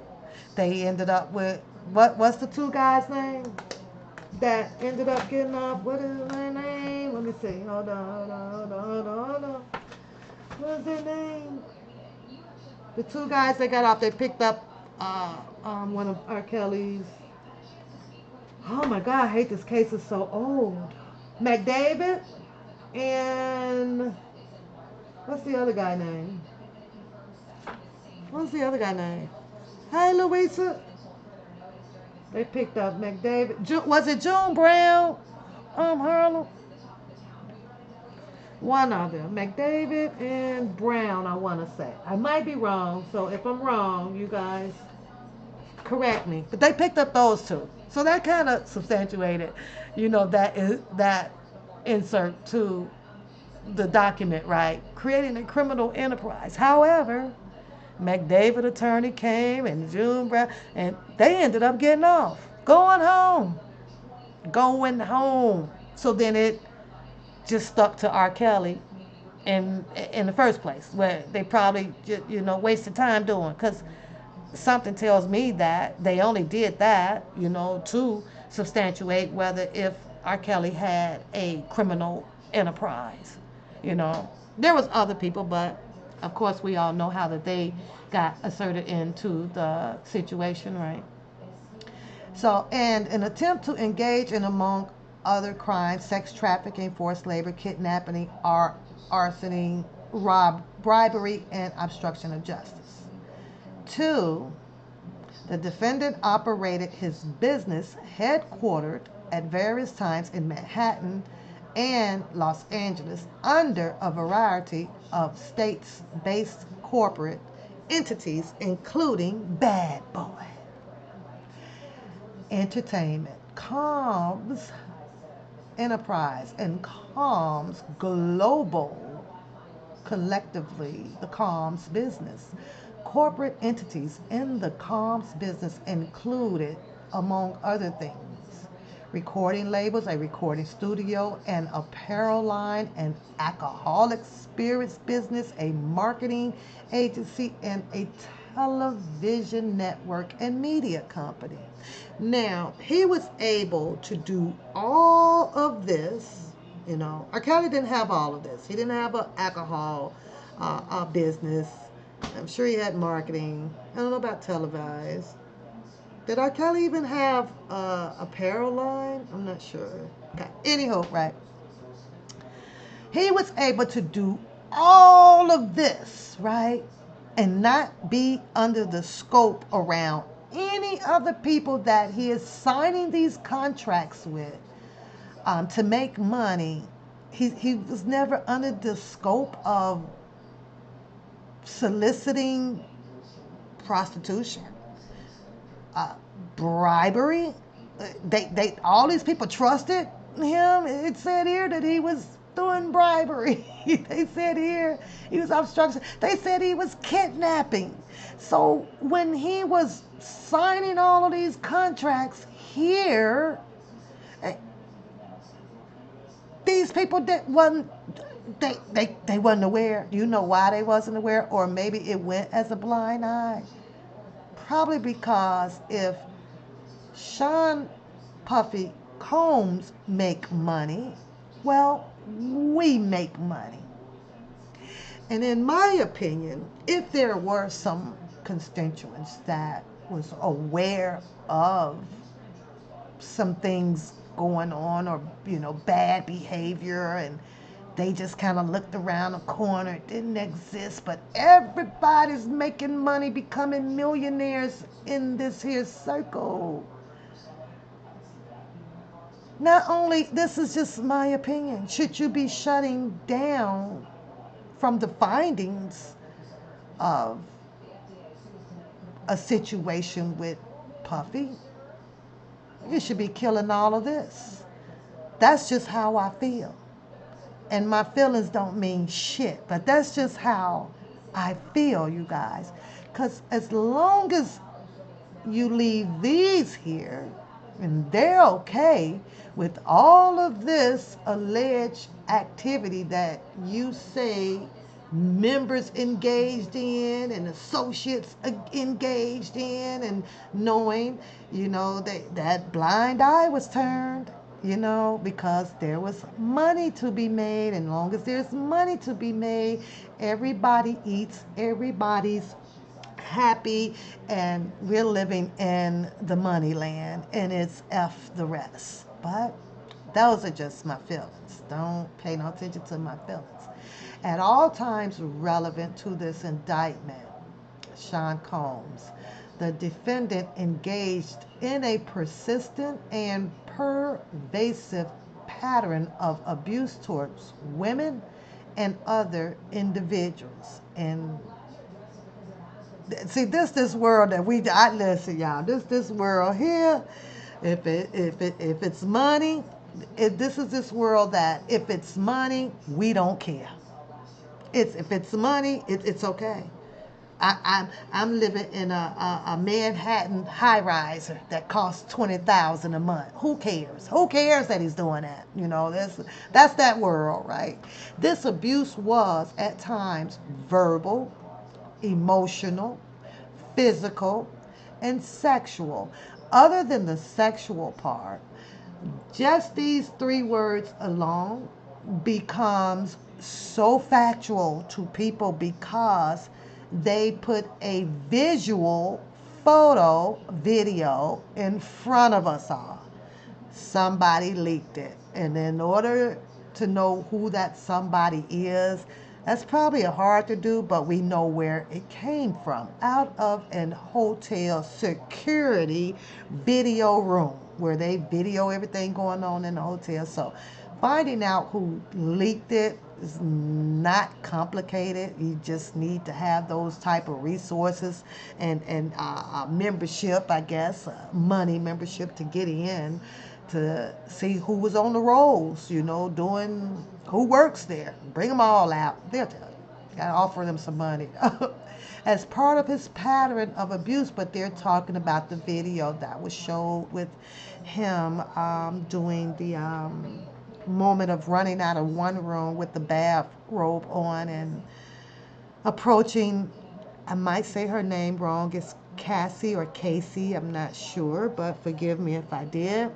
They ended up with, what's the two guys' name that ended up getting off? What is their name? Let me see. Hold on. What is their name? The two guys that got off, they picked up one of R. Kelly's. Oh my God, I hate this case. It's so old. McDavid and what's the other guy name? What's the other guy name? Hey, Louisa. They picked up McDavid. Was it June Brown? Harlem. One of them, McDavid and Brown. I want to say. I might be wrong. So if I'm wrong, you guys correct me. But they picked up those two. So that kind of substantiated, that insert to the document, right? Creating a criminal enterprise. However, McDavid attorney came and June Brown, and they ended up getting off, going home. So then it just stuck to R. Kelly in the first place, where they probably just, wasted time doing, because something tells me that they only did that, to substantiate whether if R. Kelly had a criminal enterprise. There was other people, but of course we all know how that they got asserted into the situation, right? So, and an attempt to engage in, among other crimes, sex trafficking, forced labor, kidnapping, arsoning, bribery, and obstruction of justice. Two, the defendant operated his business headquartered at various times in Manhattan and Los Angeles under a variety of states-based corporate entities, including Bad Boy Entertainment, Combs Enterprise, and Combs Global, collectively the Combs business. Corporate entities in the Combs business included, among other things, recording labels, a recording studio, an apparel line, an alcoholic spirits business, a marketing agency, and a television network and media company. Now, he was able to do all of this R. Kelly didn't have all of this. He didn't have an alcohol business. I'm sure he had marketing. I don't know about televised. Did R. Kelly even have a apparel line? I'm not sure. Okay. Anyhow, right. He was able to do all of this, right? And not be under the scope around any other people that he is signing these contracts with to make money. He was never under the scope of soliciting prostitution, uh, bribery. They all these people trusted him. It said here that he was doing bribery. They said here he was obstruction. They said he was kidnapping. So when he was signing all of these contracts here, eh, these people that wasn't they wasn't aware. Do you know why they wasn't aware? Or maybe it went as a blind eye. Probably because if Sean Puffy Combs make money, well, we make money. And in my opinion, if there were some constituents that was aware of some things going on, or bad behavior, and they just kind of looked around the corner, it didn't exist, but everybody's making money, becoming millionaires in this here circle. Not only, this is just my opinion, should you be shutting down from the findings of a situation with Puffy? You should be killing all of this. That's just how I feel. And my feelings don't mean shit, but that's just how I feel, you guys. Because as long as you leave these here and they're okay with all of this alleged activity that you say members engaged in and associates engaged in, and knowing that blind eye was turned, because there was money to be made, and long as there's money to be made, everybody eats, everybody's happy, and we're living in the money land, and it's F the rest. But those are just my feelings. Don't pay no attention to my feelings. At all times relevant to this indictment, Sean Combs, the defendant, engaged in a persistent and pervasive pattern of abuse towards women and other individuals. And see, this world that I listen, y'all. This world here, if it's money, this is this world that if it's money, we don't care. If it's money, it's okay. I'm living in a Manhattan high riser that costs 20,000 a month. Who cares? Who cares that he's doing that? That's that world, right? This abuse was at times verbal, emotional, physical, and sexual. Other than the sexual part, just these three words alone becomes so factual to people because they put a visual photo video in front of us all. Somebody leaked it. And in order to know who that somebody is, that's probably hard to do, but we know where it came from. Out of an hotel security video room where they video everything going on in the hotel. So finding out who leaked it is not complicated. You just need to have those type of resources and membership, I guess, money membership to get in to see who was on the rolls, doing who works there. Bring them all out. They'll tell you. Got to offer them some money. As part of his pattern of abuse, but they're talking about the video that was showed with him doing the moment of running out of one room with the bathrobe on and approaching, I might say her name wrong, it's Cassie or Casey, I'm not sure, but forgive me if I did.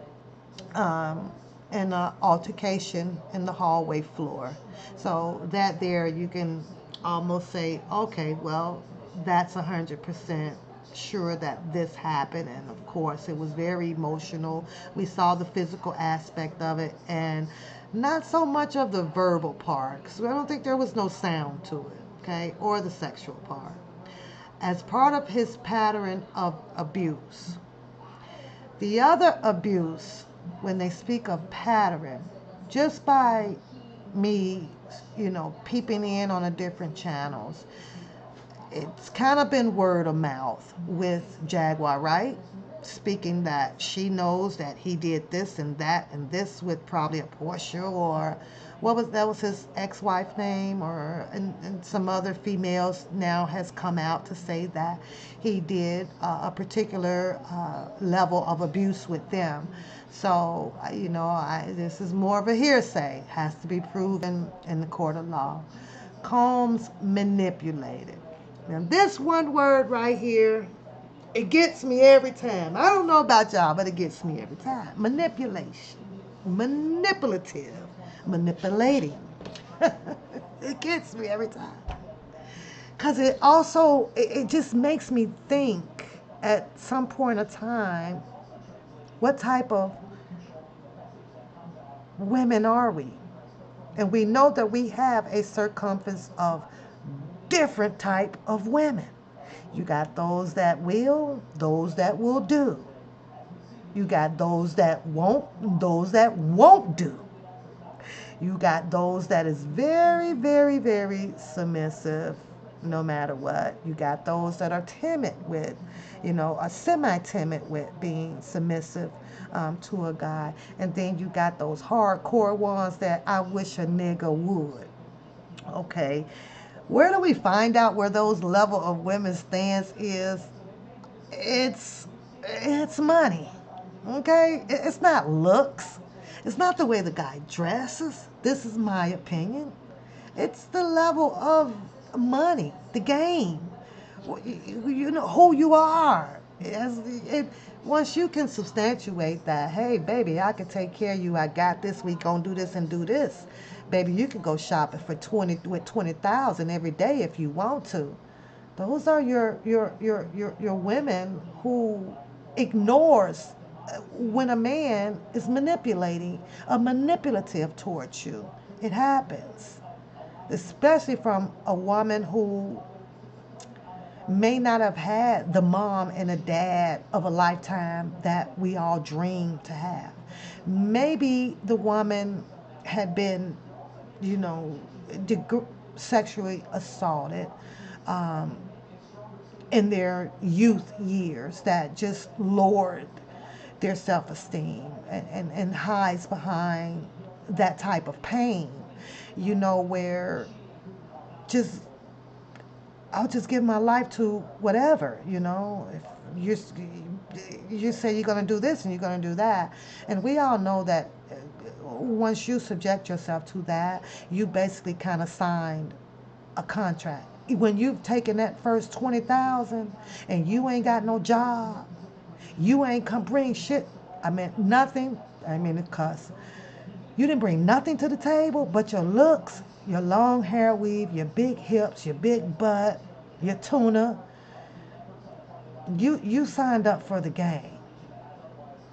Um, in an altercation in the hallway floor. So that there you can almost say, okay, well, that's 100% sure that this happened. And of course, it was very emotional. We saw the physical aspect of it and not so much of the verbal part, because I don't think there was no sound to it, okay, or the sexual part. As part of his pattern of abuse, the other abuse, when they speak of pattern, just by me, peeping in on the different channels, it's kind of been word of mouth with Jaguar, right? Speaking that she knows that he did this and this with probably a Portia, or that was his ex-wife name, or and some other females now has come out to say that he did a particular level of abuse with them. So this is more of a hearsay, has to be proven in the court of law. Combs manipulated. Now, this one word right here, it gets me every time. I don't know about y'all, but it gets me every time. Manipulation. Manipulative. Manipulating. It gets me every time. Because it just makes me think at some point of time, what type of women are we? And we know that we have a circumference of different type of women. You got those that will do. You got those that won't do. You got those that is very, very, very submissive no matter what. You got those that are timid with, are semi-timid with being submissive to a guy. And then you got those hardcore ones that I wish a nigga would. Okay. Where do we find out where those level of women's stance is? It's it's money. Okay? It's not looks. It's not the way the guy dresses. This is my opinion. It's the level of money, the game. You know who you are. Once you can substantiate that, hey, baby, I can take care of you. I got this. We gonna do this and do this. Baby, you can go shopping for 20,000 every day if you want to. Those are your women who ignores when a man is manipulative towards you. It happens, especially from a woman who may not have had the mom and a dad of a lifetime that we all dream to have. Maybe the woman had been, you know, sexually assaulted um, in their youth years that just lowered their self-esteem and hides behind that type of pain, where just I'll just give my life to whatever, If you say you're going to do this and you're going to do that, and we all know that once you subject yourself to that, you basically kind of signed a contract. When you've taken that first 20,000 and you ain't got no job, you ain't come bring shit. I mean nothing. I mean it cuss. You didn't bring nothing to the table but your looks, your long hair weave, your big hips, your big butt, your tuna. You signed up for the game.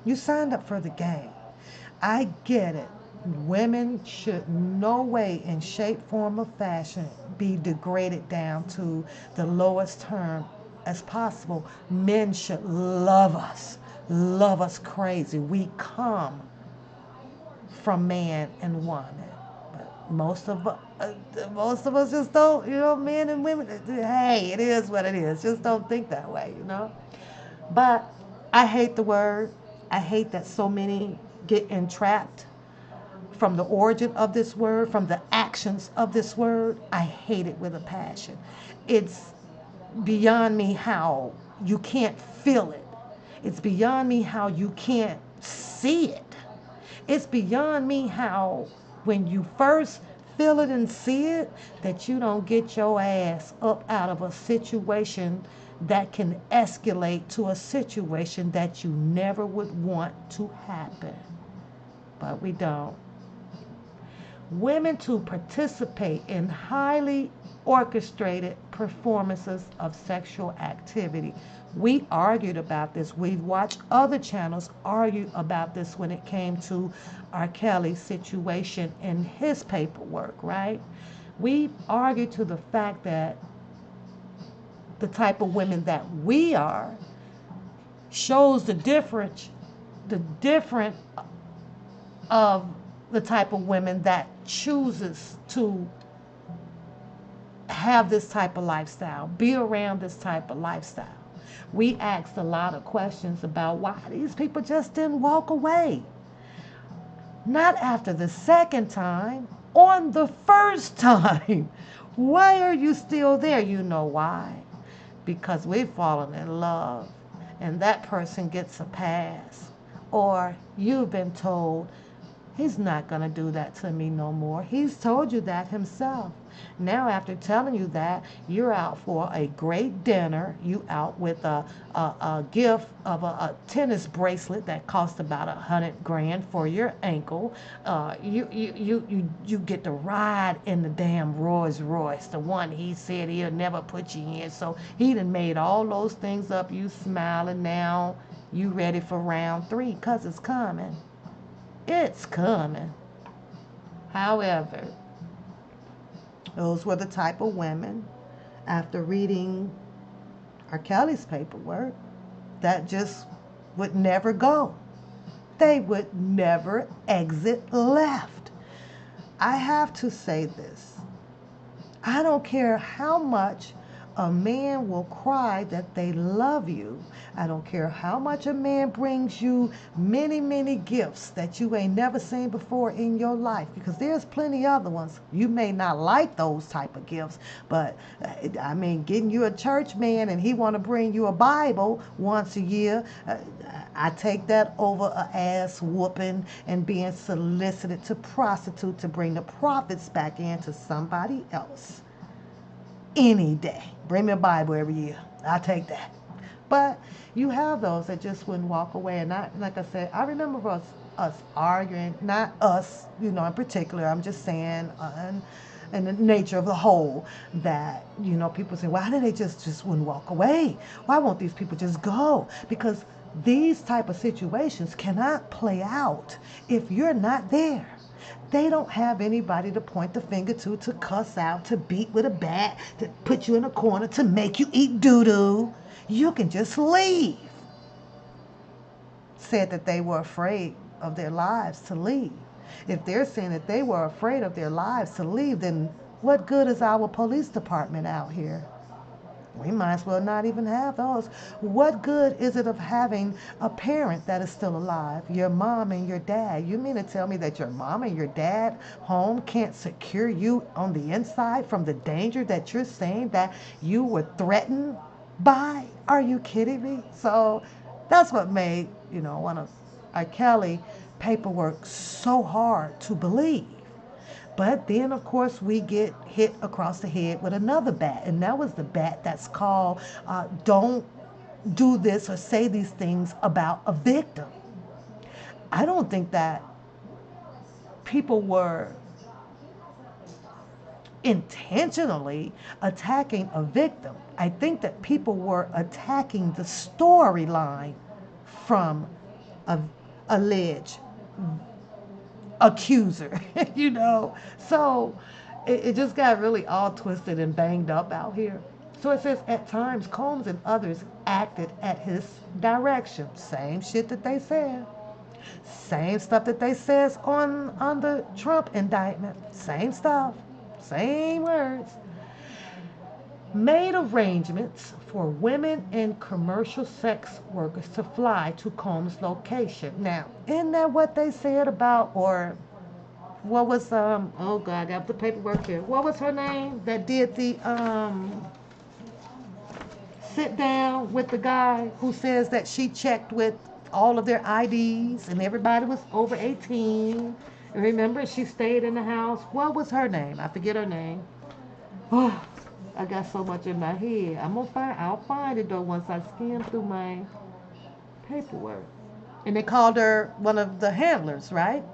You signed up for the game. I get it. Women should no way in shape, form, or fashion be degraded down to the lowest term as possible. Men should love us crazy. We come from man and woman. But most of us just don't, men and women. Hey, it is what it is. Just don't think that way. But I hate the word. I hate that so many get entrapped from the origin of this word, from the actions of this word. I hate it with a passion. It's beyond me how you can't feel it. It's beyond me how you can't see it. It's beyond me how when you first feel it and see it, that you don't get your ass up out of a situation that can escalate to a situation that you never would want to happen. but we don't. Women to participate in highly orchestrated performances of sexual activity. We argued about this. We've watched other channels argue about this when it came to R.Kelly's situation in his paperwork, right? We argued to the fact that the type of women that we are shows the different of the type of women that chooses to have this type of lifestyle, be around this type of lifestyle. We asked a lot of questions about why these people just didn't walk away. Not after the second time, on the first time. Why are you still there? You know why? Because we've fallen in love and that person gets a pass. Or you've been told, he's not going to do that to me no more. He's told you that himself. Now, after telling you that, you're out for a great dinner. You out with a gift of a tennis bracelet that cost about $100,000 for your ankle. You get to ride in the damn Rolls Royce, the one he said he'll never put you in. So he done made all those things up. You smiling now. You ready for round 3 because it's coming. It's coming. However, those were the type of women, after reading R.Kelly's paperwork, that just would never go. They would never exit left. I have to say this. I don't care how much a man will cry that they love you. I don't care how much a man brings you many, many gifts that you ain't never seen before in your life, because there's plenty other ones. You may not like those type of gifts, but I mean, getting you a church man and he want to bring you a Bible once a year, I take that over a ass whooping and being solicited to prostitute to bring the profits back into somebody else. Any day. Bring me a Bible every year. I'll take that. But you have those that just wouldn't walk away. And like I said, I remember us arguing, not us, in particular. I'm just saying, in the nature of the whole, that, people say, why do they just wouldn't walk away? Why won't these people just go? Because these type of situations cannot play out if you're not there. They don't have anybody to point the finger to cuss out, to beat with a bat, to put you in a corner, to make you eat doo-doo. You can just leave. Said that they were afraid of their lives to leave. If they're saying that they were afraid of their lives to leave, then what good is our police department out here? We might as well not even have those. What good is it of having a parent that is still alive, your mom and your dad? You mean to tell me that your mom and your dad home can't secure you on the inside from the danger that you're saying that you were threatened by? Are you kidding me? So that's what made, one of R.Kelly paperwork so hard to believe. But then, of course, we get hit across the head with another bat. And that was the bat that's called don't do this or say these things about a victim. I don't think that people were intentionally attacking a victim. I think that people were attacking the storyline from a alleged accuser, So it just got really all twisted and banged up out here. So it says, at times, Combs and others acted at his direction. Same shit that they said. Same stuff that they says on the Trump indictment. Same stuff. Same words. Made arrangements for women and commercial sex workers to fly to Combs' location. Now, isn't that what they said about, or what was oh God, I got the paperwork here. What was her name that did the sit down with the guy who says that she checked with all of their IDs and everybody was over 18? And remember, she stayed in the house. What was her name? I forget her name. Oh, I got so much in my head. I'll find it though once I skim through my paperwork. And they called her one of the handlers, right?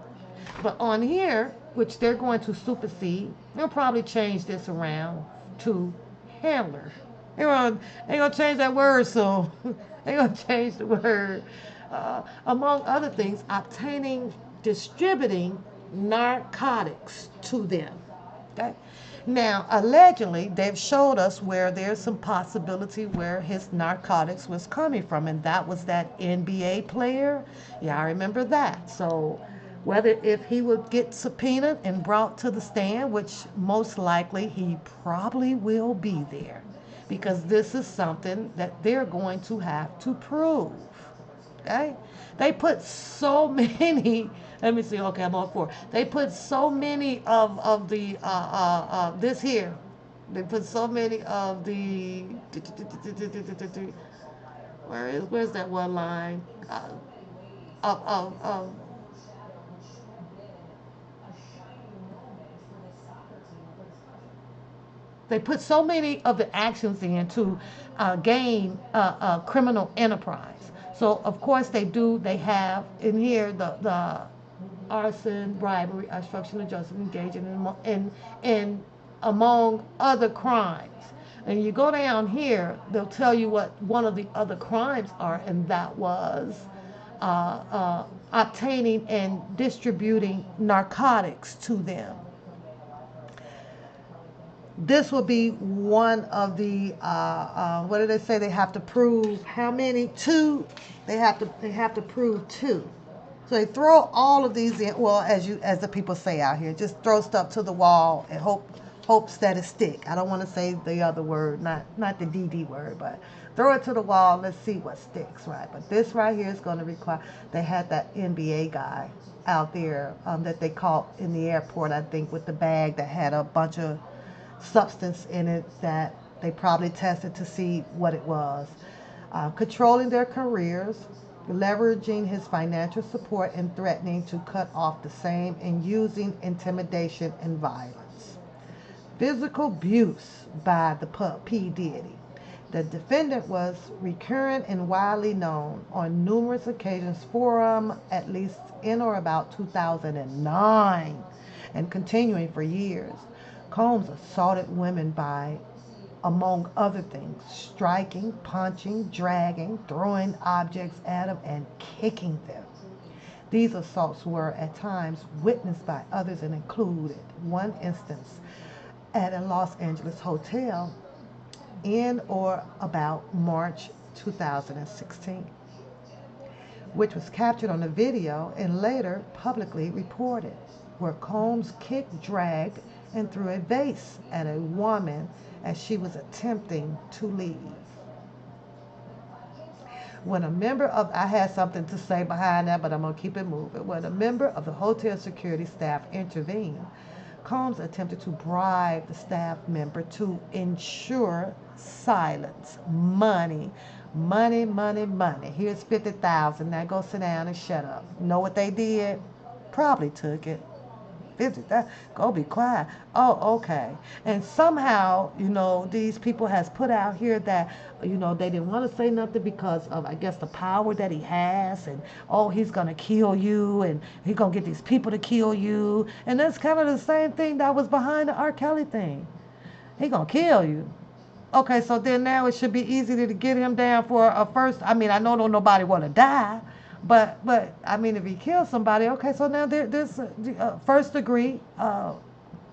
But on here, which they're going to supersede, they'll probably change this around to handler. They're gonna change that word soon. They're gonna change the word. Among other things, obtaining, distributing narcotics to them. Okay. Now, allegedly, they've showed us where there's some possibility where his narcotics was coming from, and that was that NBA player. Yeah, I remember that. So, whether if he would get subpoenaed and brought to the stand, which most likely he probably will be there, because this is something that they're going to have to prove. Okay? They put so many. Let me see. Okay, I'm on four. They put so many of the this here. They put so many of the. Where's that one line? Of They put so many of the actions in to gain criminal enterprise. So of course they do. They have in here the arson, bribery, obstruction of justice, engaging in among other crimes. And you go down here, they'll tell you what one of the other crimes are, and that was obtaining and distributing narcotics to them. This will be one of the what do they say? They have to prove how many? Two. They have to prove two. So they throw all of these in. Well, as the people say out here, just throw stuff to the wall and hopes that it stick. I don't want to say the other word, not the DD word, but throw it to the wall. Let's see what sticks, right? But this right here is going to require. They had that NBA guy out there that they caught in the airport, I think, with the bag that had a bunch of substance in it that they probably tested to see what it was. Controlling their careers, leveraging his financial support, and threatening to cut off the same, and using intimidation and violence. Physical abuse by the P. Diddy. The defendant was recurrent and widely known on numerous occasions for at least in or about 2009 and continuing for years. Combs assaulted women by, among other things, striking, punching, dragging, throwing objects at them, and kicking them. These assaults were at times witnessed by others and included one instance at a Los Angeles hotel in or about March 2016, which was captured on a video and later publicly reported, where Combs kicked, dragged, and threw a vase at a woman as she was attempting to leave. When a member of, I had something to say behind that, but I'm going to keep it moving. When a member of the hotel security staff intervened, Combs attempted to bribe the staff member to ensure silence. Money, money, money, money. Here's 50,000. Now go sit down and shut up. Know what they did? Probably took it. 50, go be quiet. Oh, okay. And somehow, these people has put out here that, they didn't want to say nothing because of, I guess, the power that he has, and oh, he's gonna kill you, and he's gonna get these people to kill you, and that's kind of the same thing that was behind the R.Kelly thing. He gonna kill you. Okay, so then now it should be easy to get him down for a first. I mean, I know don't nobody want to die, but I mean, if he kills somebody, okay, so now there's first degree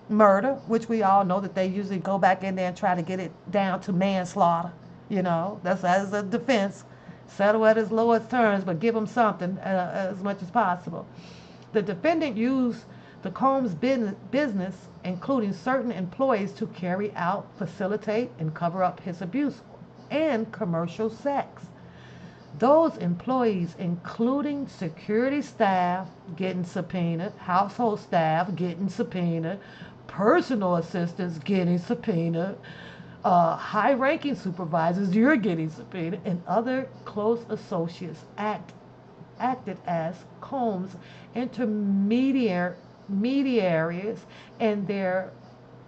murder, which we all know that they usually go back in there and try to get it down to manslaughter. That's as a defense. Settle at his lowest terms, but give him something as much as possible. The defendant used the Combs business, including certain employees, to carry out, facilitate, and cover up his abuse and commercial sex. Those employees, including security staff getting subpoenaed, household staff getting subpoenaed, personal assistants getting subpoenaed, high-ranking supervisors, you're getting subpoenaed, and other close associates acted as Combs intermediaries, and their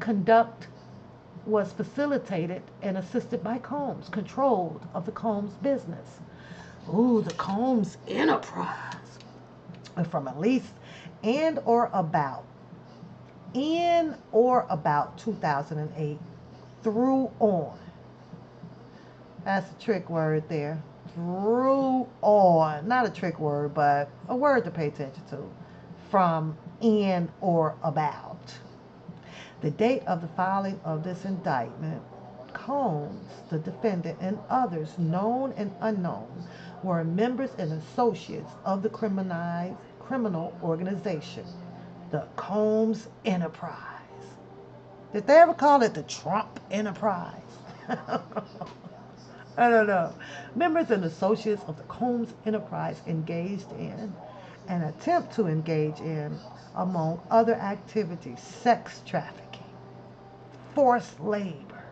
conduct was facilitated and assisted by Combs, controlled of the Combs business. Ooh, the Combs enterprise. From at least and or about in or about 2008 through on. That's a trick word there. Through on. Not a trick word, but a word to pay attention to. From in or about. The date of the filing of this indictment, Combs, the defendant, and others, known and unknown, were members and associates of the criminal organization, the Combs Enterprise. Did they ever call it the Trump Enterprise? I don't know. Members and associates of the Combs Enterprise engaged in an attempt to engage in, among other activities, sex trafficking, forced labor,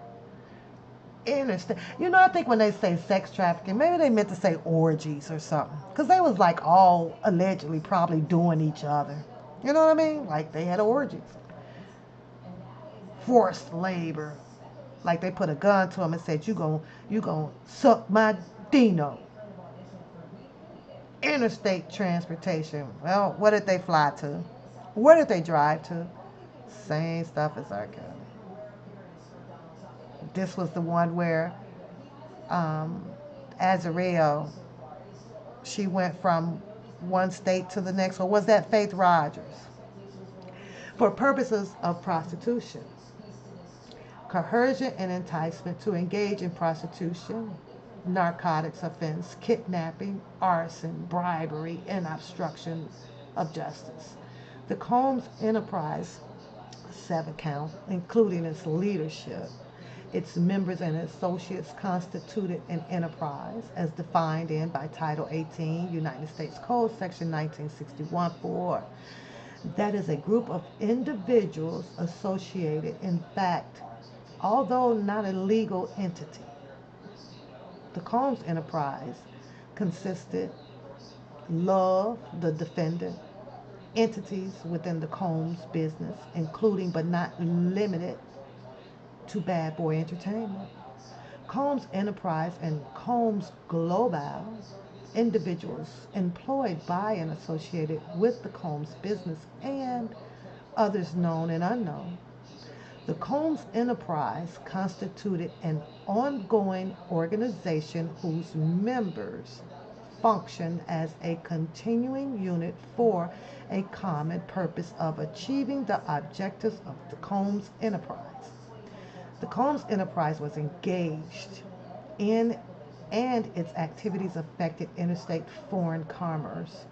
interstate. I think when they say sex trafficking, maybe they meant to say orgies or something. Because they was like all allegedly probably doing each other. You know what I mean? Like they had orgies. Forced labor. Like they put a gun to him and said, you gonna suck my Dino. Interstate transportation. Well, what did they fly to? Where did they drive to? Same stuff as R.kelly. This was the one where um, Azareo, she went from one state to the next, or was that Faith Rogers? For purposes of prostitution, coercion and enticement to engage in prostitution, narcotics offense, kidnapping, arson, bribery, and obstruction of justice. The Combs Enterprise, 7 count, including its leadership, its members and associates constituted an enterprise as defined in by Title 18 United States Code Section 1961-4. That is a group of individuals associated, in fact, although not a legal entity. The Combs Enterprise consisted Love, the defendant, entities within the Combs business, including but not limited to Bad Boy Entertainment, Combs Enterprise, and Combs Global, individuals employed by and associated with the Combs business, and others known and unknown. The Combs Enterprise constituted an ongoing organization whose members function as a continuing unit for a common purpose of achieving the objectives of the Combs Enterprise. The Combs Enterprise was engaged in and its activities affected interstate foreign commerce.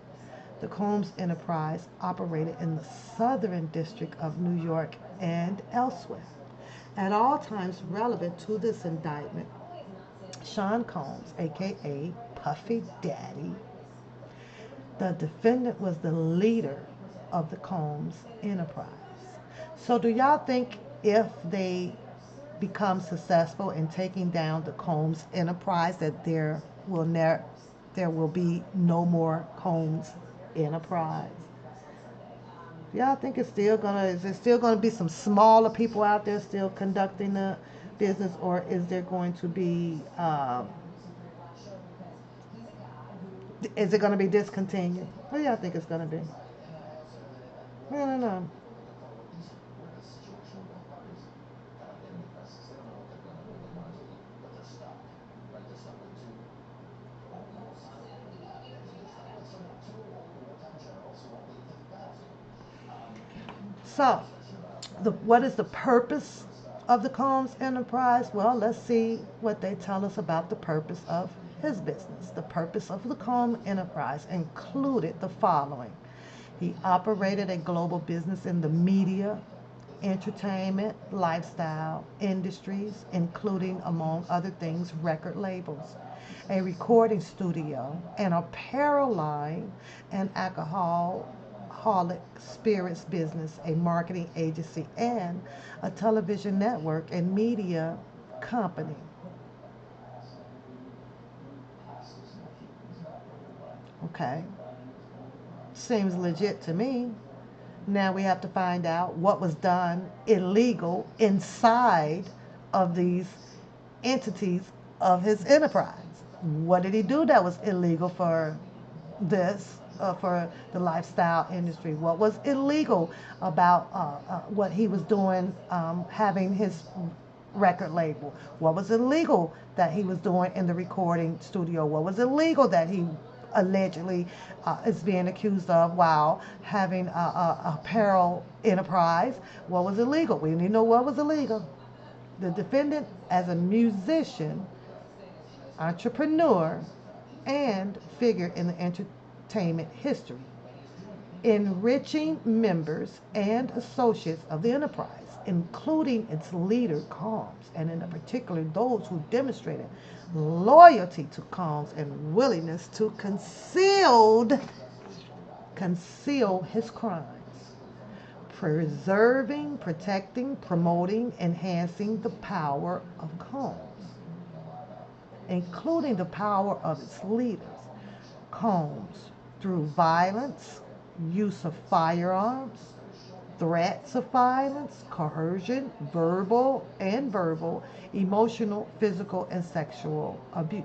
The Combs Enterprise operated in the Southern District of New York and elsewhere. At all times relevant to this indictment, Sean Combs, aka Puffy Daddy, the defendant, was the leader of the Combs Enterprise. So, do y'all think if they become successful in taking down the Combs Enterprise, that there will be no more Combs Enterprise? Y'all think is there still gonna be some smaller people out there still conducting the business, or is there going to be is it gonna be discontinued? What do y'all think it's gonna be? I don't know. So, what is the purpose of the Combs Enterprise? Well, let's see what they tell us about the purpose of his business. The purpose of the Combs Enterprise included the following: he operated a global business in the media, entertainment, lifestyle industries, including, among other things, record labels, a recording studio, an apparel line, an alcoholic spirits business, a marketing agency, and a television network and media company. Okay, seems legit to me. Now we have to find out what was done illegal inside of these entities of his enterprise. What did he do that was illegal for this? for the lifestyle industry? What was illegal about what he was doing, having his record label? What was illegal that he was doing in the recording studio? What was illegal that he allegedly is being accused of while having a apparel enterprise? What was illegal? We need to know what was illegal. The defendant, as a musician, entrepreneur, and figure in the entertainment history, enriching members and associates of the enterprise, including its leader, Combs, and in particular those who demonstrated loyalty to Combs and willingness to conceal his crimes, preserving, protecting, promoting, enhancing the power of Combs, including the power of its leaders, Combs, through violence, use of firearms, threats of violence, coercion, verbal, emotional, physical, and sexual abuse.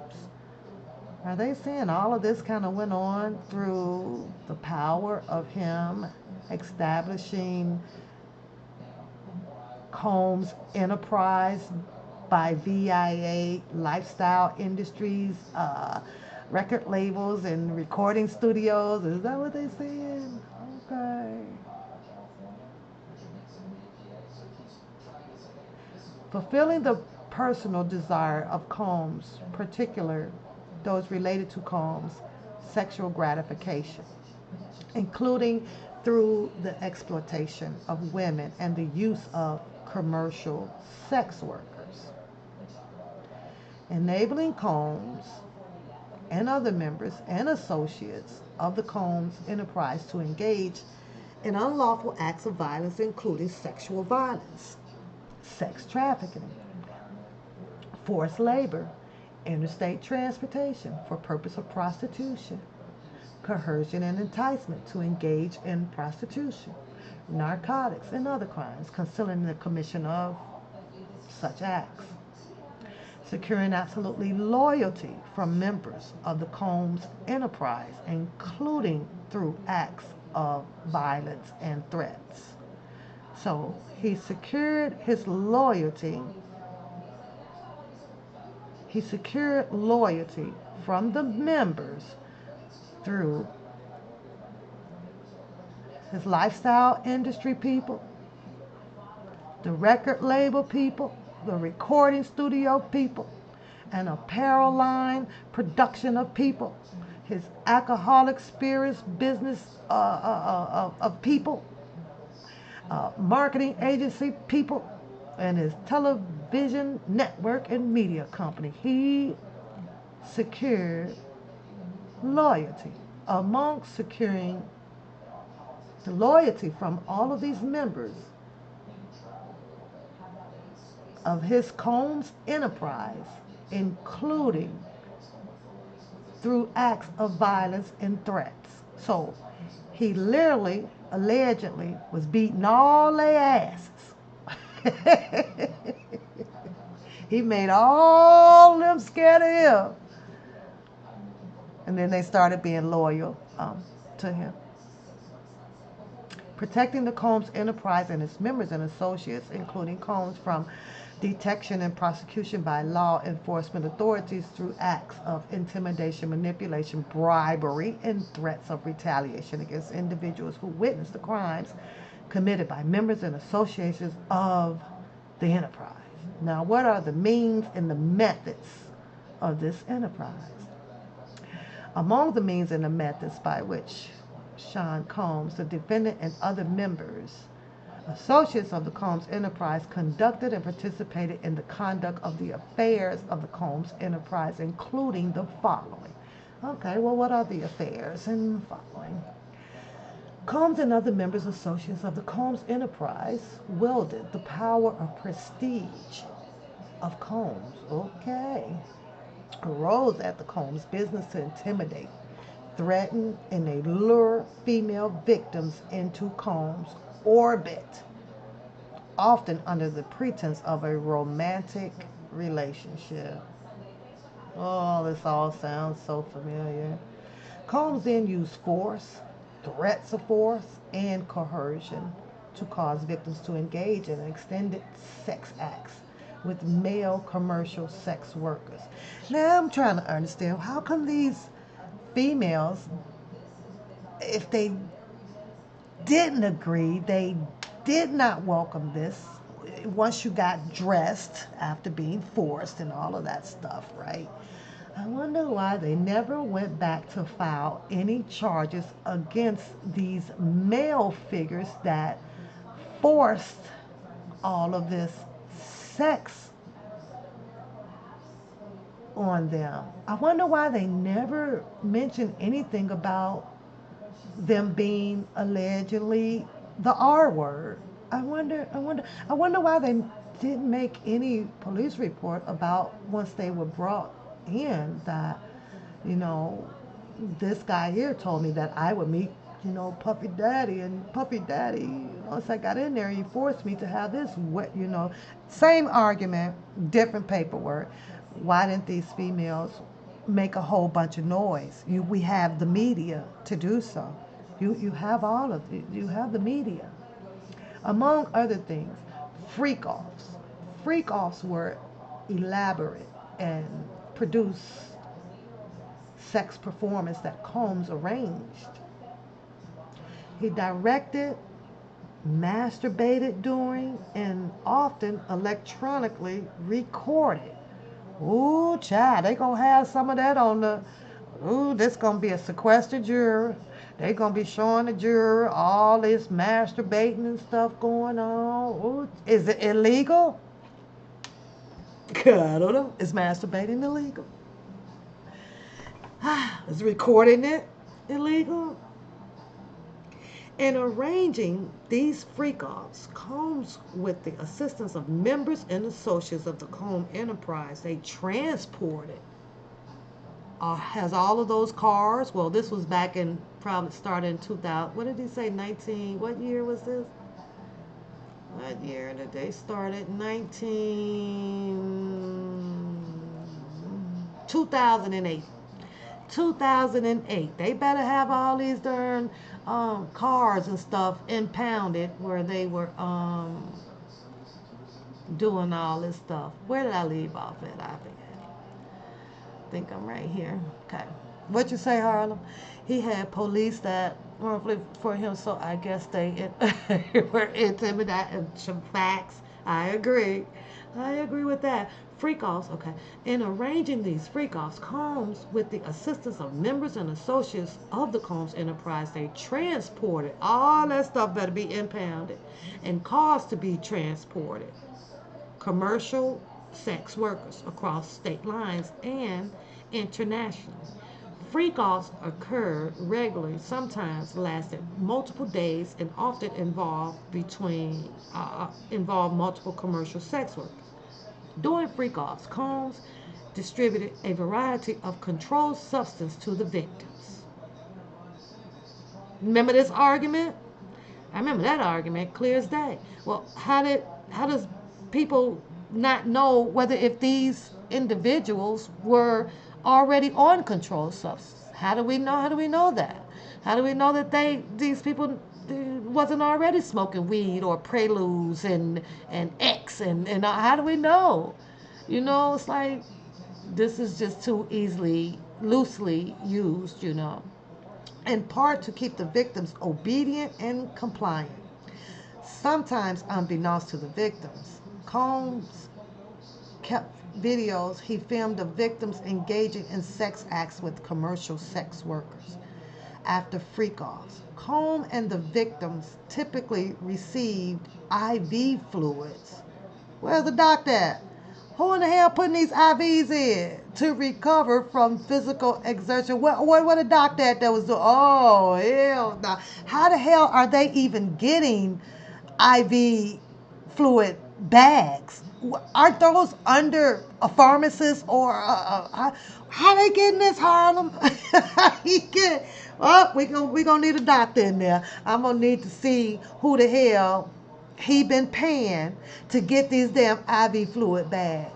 Are they saying all of this kind of went on through the power of him establishing Combs Enterprise by VIA Lifestyle Industries, record labels and recording studios? Is that what they saying? Okay. Fulfilling the personal desire of Combs, particular those related to Combs' sexual gratification, including through the exploitation of women and the use of commercial sex workers, enabling Combs and other members and associates of the Combs enterprise to engage in unlawful acts of violence, including sexual violence, sex trafficking, forced labor, interstate transportation for purpose of prostitution, coercion and enticement to engage in prostitution, narcotics and other crimes, concealing the commission of such acts, securing absolutely loyalty from members of the Combs enterprise, including through acts of violence and threats. So he secured his loyalty. He secured loyalty from the members through his lifestyle industry people, the record label people, the recording studio people, an apparel line production of people, his alcoholic spirits business of people, marketing agency people, and his television network and media company. He secured loyalty. Amongst securing the loyalty from all of these members of his Combs enterprise, including through acts of violence and threats. So he literally, allegedly, was beating all their asses. He made all them scared of him. And then they started being loyal to him. Protecting the Combs enterprise and its members and associates, including Combs, from detection and prosecution by law enforcement authorities through acts of intimidation, manipulation, bribery, and threats of retaliation against individuals who witnessed the crimes committed by members and associations of the enterprise. Now, what are the means and the methods of this enterprise? Among the means and the methods by which Sean Combs, the defendant, and other members, associates of the Combs enterprise, conducted and participated in the conduct of the affairs of the Combs enterprise, including the following. Okay, well, what are the affairs and following? Combs and other members, associates of the Combs enterprise, wielded the power of prestige of Combs. Okay. Arose at the Combs business to intimidate, threaten, and lure female victims into Combs' orbit, often under the pretense of a romantic relationship. Oh, this all sounds so familiar. Combs then used force, threats of force, and coercion to cause victims to engage in extended sex acts with male commercial sex workers. Now I'm trying to understand how come these females, if they didn't agree, they did not welcome this once you got dressed after being forced and all of that stuff, right? I wonder why they never went back to file any charges against these male figures that forced all of this sex on them. I wonder why they never mentioned anything about them being allegedly the R word. I wonder why they didn't make any police report about once they were brought in that, you know, this guy here told me that I would meet, Puffy Daddy, and Puffy Daddy, once I got in there, he forced me to have this, same argument, different paperwork. Why didn't these females make a whole bunch of noise? We have the media to do so. You have all of it. You have the media. Among other things, freak offs. Freak offs were elaborate and produced sex performance that Combs arranged. He directed, masturbated during, and often electronically recorded. Ooh, child, they gonna have some of that on the. Ooh, this gonna be a sequestered juror. They gonna be showing the juror all this masturbating and stuff going on. Ooh, is it illegal? I don't know. Is masturbating illegal? Is recording it illegal? In arranging these freak-offs, Combs, with the assistance of members and associates of the Combe enterprise, they transported, has all of those cars. Well, this was back in, probably started in 2000. What did he say, 19? What year was this? What year did they start? 2008. 2008. They better have all these darn cars and stuff impounded where they were doing all this stuff. Where did I leave off at? I think I'm right here. Okay. What you say, Harlem? He had police that were for him, so I guess they were intimidating. Some facts. I agree. I agree with that. Freak offs, okay. In arranging these freak offs, Combs, with the assistance of members and associates of the Combs enterprise, they transported all that stuff better be impounded and caused to be transported commercial sex workers across state lines and internationally. Freak offs occurred regularly, sometimes lasted multiple days, and often involved multiple commercial sex workers. During freak offs, Combs distributed a variety of controlled substance to the victims. Remember this argument? I remember that argument clear as day. Well, how does people not know whether if these individuals were already on controlled substance? How do we know? How do we know that? How do we know that these people wasn't already smoking weed or preludes and X and how do we know? It's like this is just too easily loosely used. In part to keep the victims obedient and compliant. Sometimes, unbeknownst to the victims, Combs kept videos he filmed of victims engaging in sex acts with commercial sex workers. After freak-offs, Combs and the victims typically received IV fluids. Where's the doctor at? Who in the hell putting these IVs in to recover from physical exertion? What a doctor at that was doing? Oh, hell no. How the hell are they even getting IV fluid bags? Aren't those under a pharmacist or how they getting this, Harlem? he get, oh, we gonna need a doctor in there. I'm gonna need to see who the hell he been paying to get these damn IV fluid bags.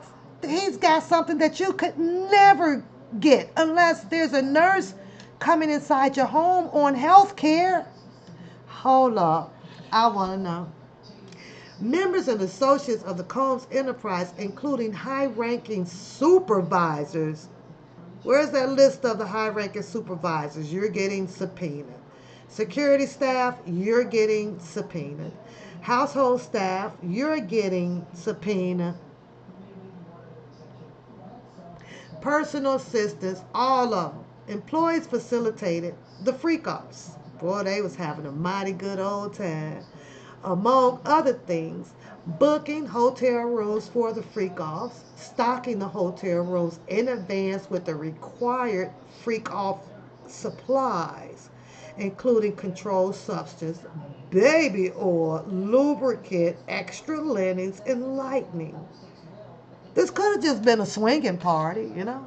He's got something that you could never get unless there's a nurse coming inside your home on health care? Hold up. I want to know. Members and associates of the Combs enterprise, including high ranking supervisors. Where's that list of the high ranking supervisors? You're getting subpoenaed. Security staff, you're getting subpoenaed. Household staff, you're getting subpoenaed. Personal assistants, all of them. Employees facilitated the freak offs. Boy, they was having a mighty good old time. Among other things, booking hotel rooms for the freak offs, stocking the hotel rooms in advance with the required freak off supplies, including controlled substance, baby oil, lubricant, extra linens, and lightning. This could have just been a swinging party, you know?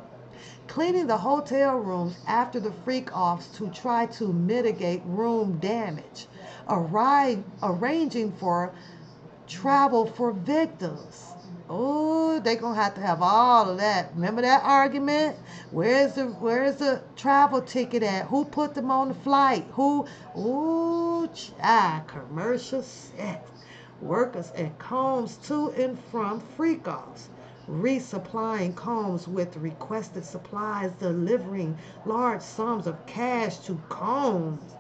Cleaning the hotel rooms after the freak offs to try to mitigate room damage, arranging for travel for victims. Oh, they gonna have to have all of that. Remember that argument? Where's the travel ticket at? Who put them on the flight? Who? Ooh, child, commercial sex. Workers at Combs to and from freak offs, resupplying Combs with requested supplies, delivering large sums of cash to Combs.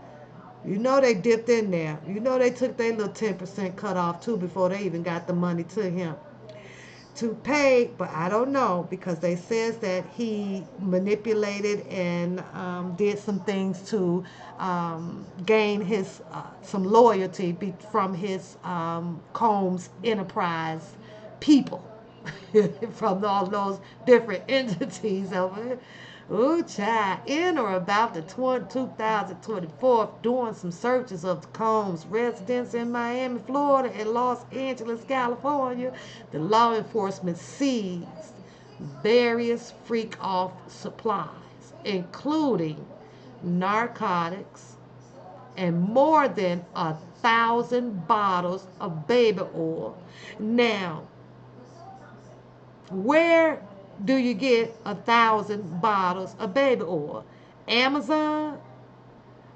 You know they dipped in there. You know they took their little 10% cut off too before they even got the money to him to pay, but I don't know because they says that he manipulated and did some things to gain his some loyalty from his Combs Enterprise people from all those different entities over it. Ooh, child, in or about the 2024, doing some searches of the Combs residence in Miami, Florida, and Los Angeles, California, the law enforcement seized various freak off supplies, including narcotics and more than 1,000 bottles of baby oil. Now, where do you get 1,000 bottles of baby oil? Amazon,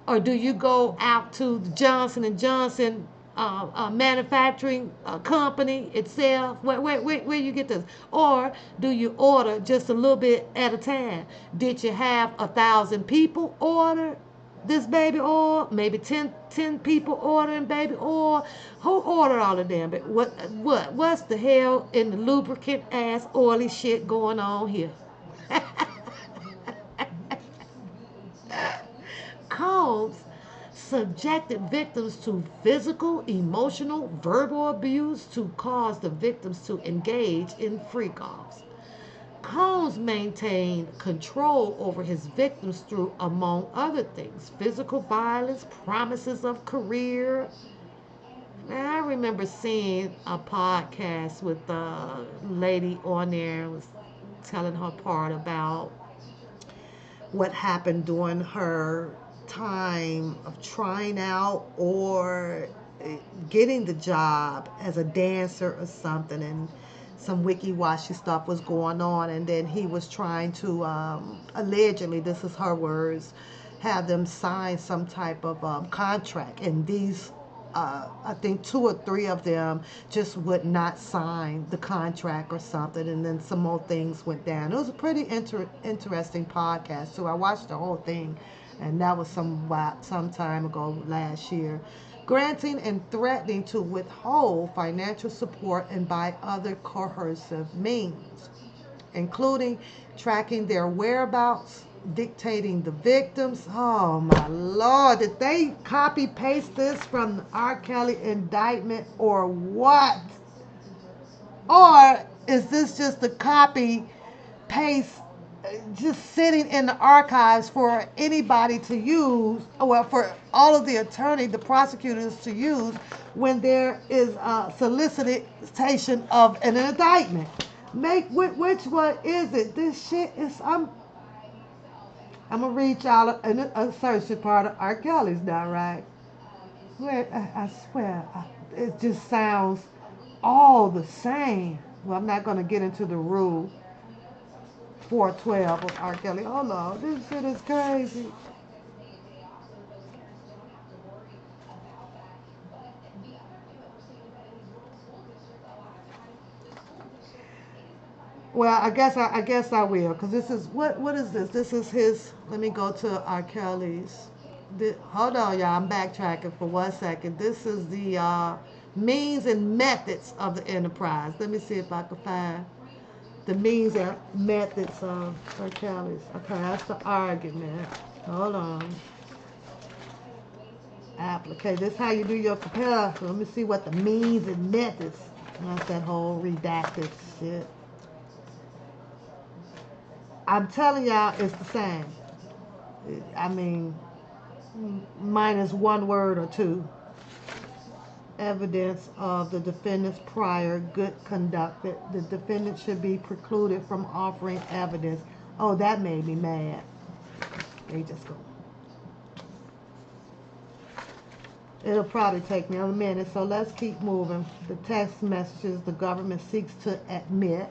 or do you go out to the Johnson and Johnson manufacturing company itself? Where you get this? Or do you order just a little bit at a time? Did you have 1,000 people order this baby oil? Maybe ten people ordering baby oil. Who ordered all of them? But what's the hell in the lubricant ass oily shit going on here? Combs subjected victims to physical, emotional, verbal abuse to cause the victims to engage in freak offs. Combs maintained control over his victims through, among other things, physical violence, promises of career. I remember seeing a podcast with a lady on there was telling her part about what happened during her time of trying out or getting the job as a dancer or something, and some wiki-washy stuff was going on, and then he was trying to allegedly, this is her words, have them sign some type of contract, and these I think two or three of them just would not sign the contract or something, and then some more things went down. It was a pretty interesting podcast too. I watched the whole thing, and that was some time ago last year. Granting and threatening to withhold financial support and by other coercive means, including tracking their whereabouts, dictating the victims. Oh my Lord, did they copy paste this from the R.Kelly indictment or what? Or is this just a copy paste just sitting in the archives for anybody to use, or for all of the attorney, the prosecutors to use when there is a solicitation of an indictment? Make which one is it? This shit is I'm gonna read y'all a search part of R. Kelly's now, right? Where I swear it just sounds all the same. Well, I'm not gonna get into the rule 412 of R. Kelly. Hold on, this shit is crazy. Well, I guess I will, because this is what is this? This is his. Let me go to R.Kelly's. Hold on, y'all. I'm backtracking for 1 second. This is the means and methods of the enterprise. Let me see if I can find the means and methods of R.Kelly's. Okay, that's the argument. Hold on. Application. This is how you do your comparison. Let me see what the means and methods. That's that whole redacted shit. I'm telling y'all, it's the same. I mean, minus one word or two. Evidence of the defendant's prior good conduct. The defendant should be precluded from offering evidence. Oh, that made me mad. They just go. It'll probably take me a minute, so let's keep moving. The text messages the government seeks to admit.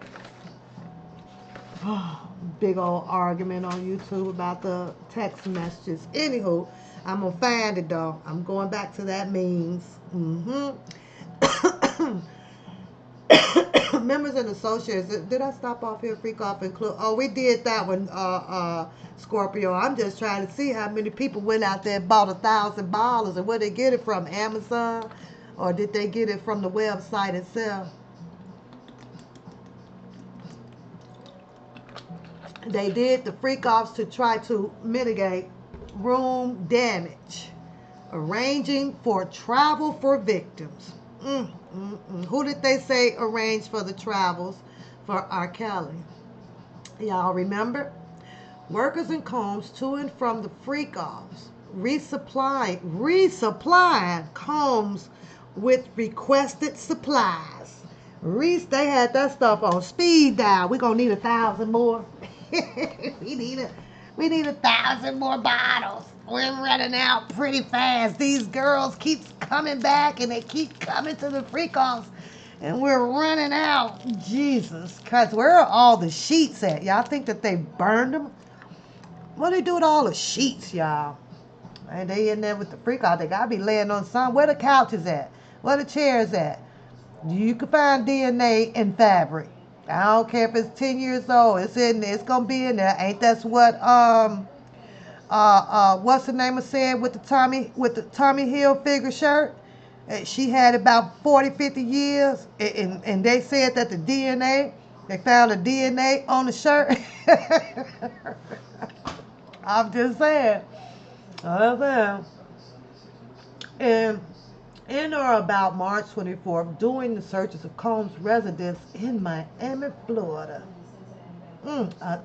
Big old argument on YouTube about the text messages. Anywho, I'm gonna find it though. I'm going back to that means. Members and associates. Did I stop off here? Freak off include. Oh, we did that one. Scorpio. I'm just trying to see how many people went out there and bought $1,000 and where they get it from, Amazon, or did they get it from the website itself? They did the freak offs to try to mitigate room damage, arranging for travel for victims. Who did they say arranged for the travels for R.Kelly? Y'all remember? Workers in Combs to and from the freak offs, resupplying Combs with requested supplies. They had that stuff on speed dial. We're gonna need 1,000 more. we need a we need 1,000 more bottles. We're running out pretty fast. These girls keep coming back and they keep coming to the freak offs. And we're running out. Jesus. Cause where are all the sheets at? Y'all think that they burned them? What do they do with all the sheets, y'all? And they in there with the freak off. They gotta be laying on some. Where the couches at? Where the chairs at? You can find DNA in fabric. I don't care if it's 10 years old. It's in there. It's gonna be in there. Ain't that's what what's the name of said with the Tommy Hilfiger shirt? She had about 40, 50 years, and they said that they found the DNA on the shirt. I'm just saying. I'm saying. And in or about March 24th, during the searches of Combs' residence in Miami, Florida,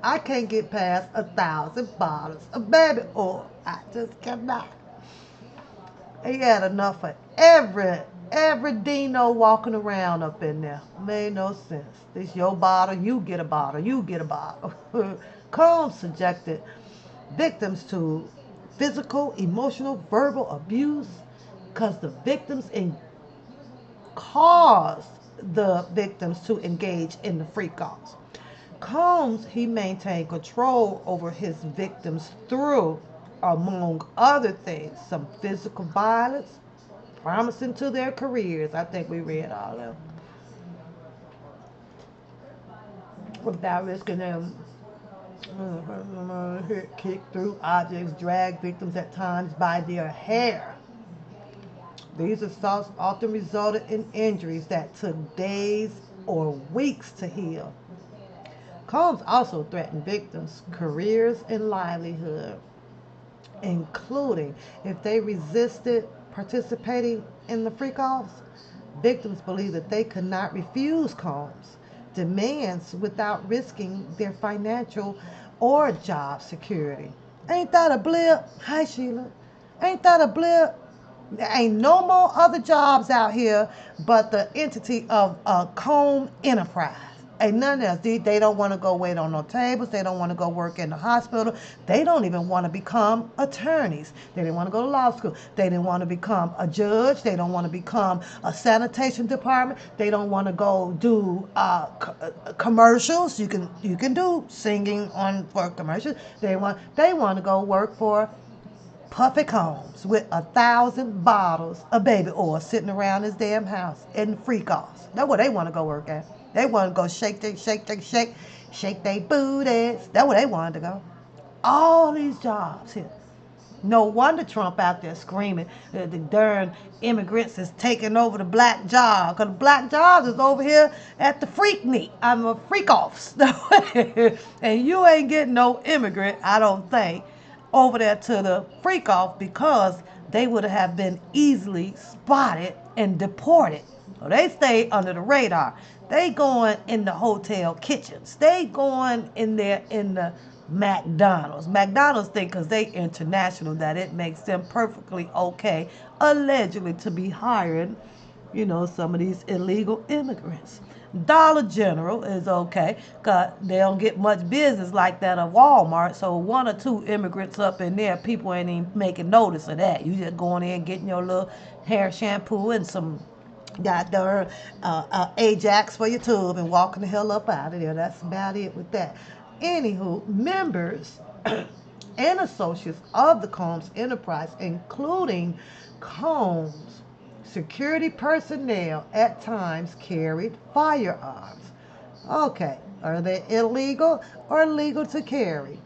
I can't get past 1,000 bottles of baby oil. I just cannot. He had enough for every Dino walking around up in there. Made no sense. This your bottle, you get a bottle, you get a bottle. Combs subjected victims to physical, emotional, verbal abuse because the victims caused the victims to engage in the freak-offs. Combs, he maintained control over his victims through, among other things, some physical violence, promising to their careers. I think we read all of them. Without risking them hit, kick through objects, drag victims at times by their hair. These assaults often resulted in injuries that took days or weeks to heal. Combs also threatened victims' careers and livelihood, including if they resisted participating in the freak-offs. Victims believed that they could not refuse Combs' demands without risking their financial or job security. Ain't that a blip? Hi, Sheila. Ain't that a blip? There ain't no more other jobs out here but the entity of a Comb Enterprise. Ain't none else. They don't want to go wait on no tables. They don't want to go work in the hospital. They don't even want to become attorneys. They didn't want to go to law school. They didn't want to become a judge. They don't want to become a sanitation department. They don't want to go do commercials. You can do singing on for commercials. They want to go work for Puffy Combs with 1,000 bottles of baby oil sitting around his damn house in freak offs. That's where they want to go work at. They want to go shake they booties. That's where they wanted to go. All these jobs here. No wonder Trump out there screaming that the darn immigrants is taking over the black job. Because the black jobs is over here at the freak meet. I'm a freak offs. And you ain't getting no immigrant, I don't think, over there to the freak off because they would have been easily spotted and deported. So they stay under the radar. They going in the hotel kitchens. They going in there in the McDonald's. McDonald's think because they international that it makes them perfectly okay, allegedly, to be hiring, some of these illegal immigrants. Dollar General is okay because they don't get much business like that at Walmart. So one or two immigrants up in there, people ain't even making notice of that. You just going in getting your little hair shampoo and some got the Ajax for your tube and walking the hell up out of there. That's about it with that. Anywho, members and associates of the Combs enterprise, including Combs security personnel, at times carried firearms. Okay, are they illegal or legal to carry?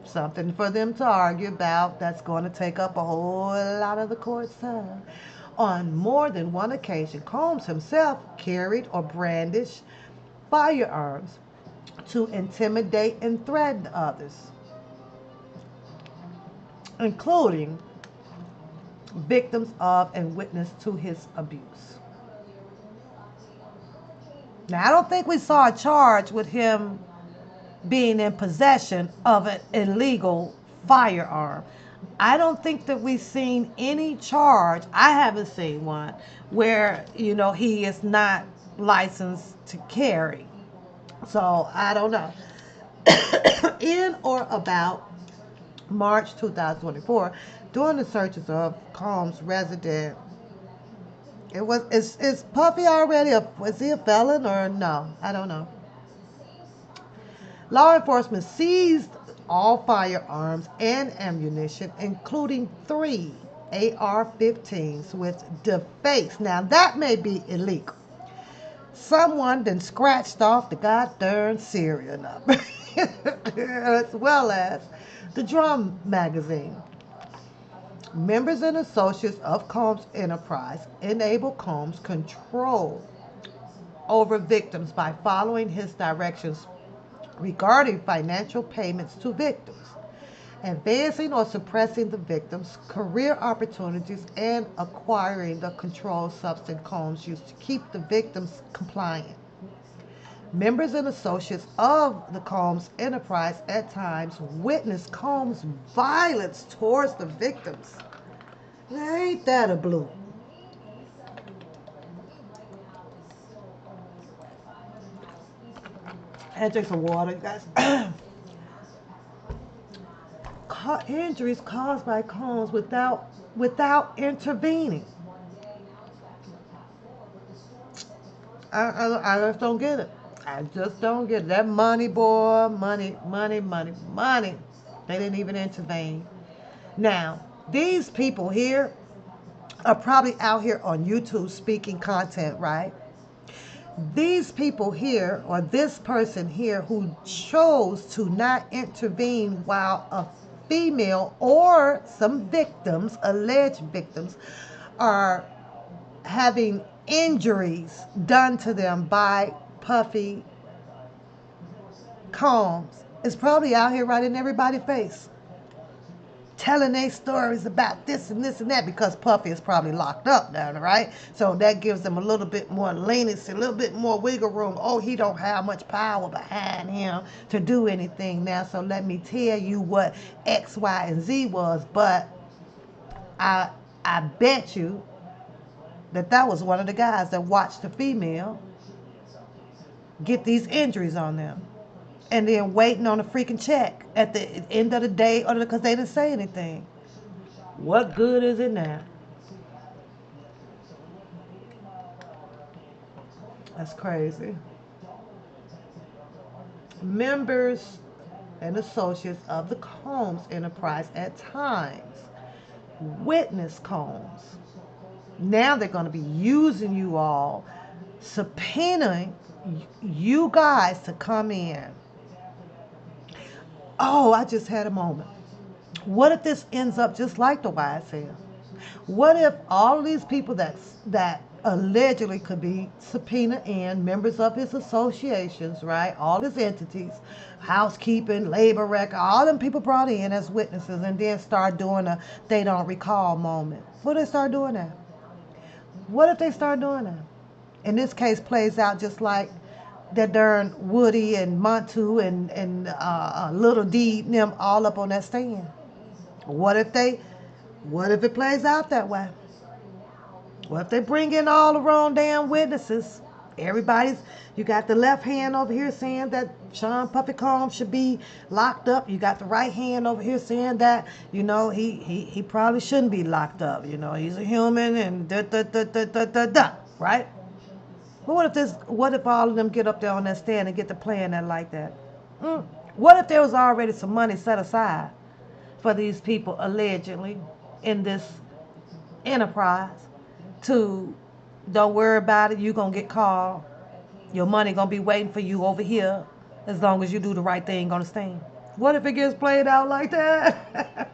Something for them to argue about. That's going to take up a whole lot of the court's time. On more than one occasion, Combs himself carried or brandished firearms to intimidate and threaten others, including victims of and witness to his abuse. Now, I don't think we saw a charge with him being in possession of an illegal firearm. I don't think that we've seen any charge. I haven't seen one where, he is not licensed to carry. So I don't know. In or about March 2024, during the searches of Combs' residence, is Puffy already was he a felon or no? I don't know. Law enforcement seized all firearms and ammunition, including 3 AR-15s with deface. Now that may be illegal. Someone then scratched off the goddamn serial number, as well as the drum magazine. Members and associates of Combs Enterprise enable Combs control over victims by following his directions regarding financial payments to victims, advancing or suppressing the victim's career opportunities, and acquiring the controlled substance Combs used to keep the victims compliant. Members and associates of the Combs enterprise at times witnessed Combs' violence towards the victims. Now, ain't that a blue? I drink some water, you guys. Injuries caused by Combs without intervening. I just don't get it. I just don't get it. That money, boy, money, money, money, money. They didn't even intervene. Now, these people here are probably out here on YouTube speaking content, right? These people here, or this person here who chose to not intervene while a female or some victims, alleged victims, are having injuries done to them by Puffy Combs, is probably out here right in everybody's face, telling their stories about this and this and that because Puffy is probably locked up now, right? So that gives them a little bit more leniency, a little bit more wiggle room. Oh, he don't have much power behind him to do anything now. So let me tell you what X, Y, and Z was. But I I bet you that was one of the guys that watched the female get these injuries on them and then waiting on a freaking check at the end of the day or because they didn't say anything. What good is it now? That's crazy. Members and associates of the Combs enterprise at times witness combs. Now they're going to be using you all, subpoenaing you guys to come in. Oh, I just had a moment. What if this ends up just like the YSL? What if all these people that allegedly could be subpoenaed in, members of his associations, right? All his entities, housekeeping, labor record, all them people brought in as witnesses, and then start doing a they don't recall moment. What if they start doing that? What if they start doing that? And this case plays out just like that darn Woody and Montu and Little D them all up on that stand. What if they? What if it plays out that way? What if they bring in all the wrong damn witnesses? Everybody's, you got the left hand over here saying that Sean Puffy Combs should be locked up. You got the right hand over here saying that, he probably shouldn't be locked up. He's a human and da da da da da da da, right? But what if all of them get up there on that stand and get to playing that like that? What if there was already some money set aside for these people allegedly in this enterprise to don't worry about it, you're gonna get called. Your money gonna be waiting for you over here as long as you do the right thing on the stand. What if it gets played out like that?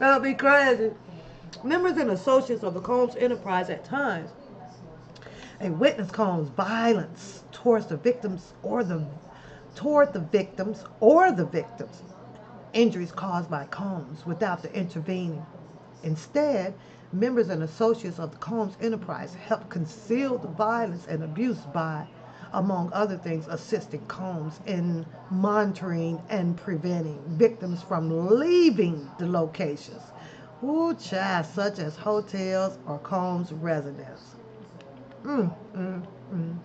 That'll be crazy. Members and associates of the Combs enterprise at times a witness Combs violence towards the victims or the victims injuries caused by Combs without the intervening. Instead, members and associates of the Combs enterprise help conceal the violence and abuse by, among other things, assisting Combs in monitoring and preventing victims from leaving the locations, such as hotels or Combs residence. Mm, mm, mm.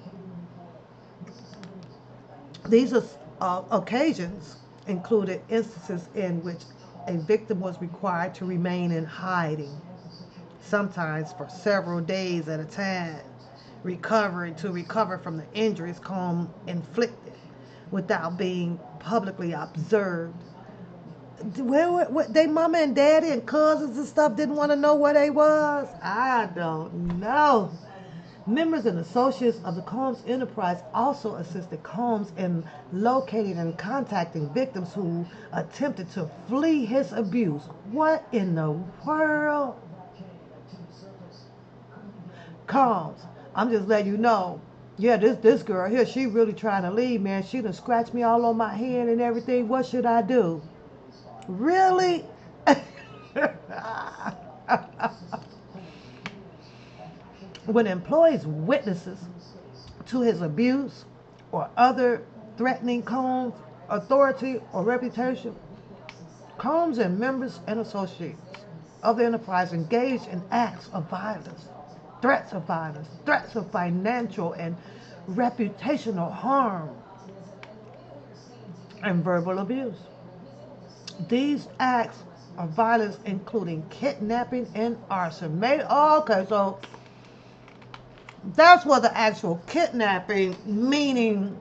These occasions included instances in which a victim was required to remain in hiding, sometimes for several days at a time, recover from the injuries Combs inflicted without being publicly observed. They mama and daddy and cousins and stuff didn't want to know where they was? I don't know. Members and associates of the Combs enterprise also assisted Combs in locating and contacting victims who attempted to flee his abuse. What in the world? Combs, I'm just letting you know. Yeah, this girl here, she really trying to leave, man. She done scratched me all on my hand and everything. What should I do? Really? When employees witnesses to his abuse or other threatening Combs' authority or reputation, Combs and members and associates of the enterprise engaged in acts of violence, threats of financial and reputational harm, and verbal abuse. These acts of violence including kidnapping and arson. Okay, so that's where the actual kidnapping meaning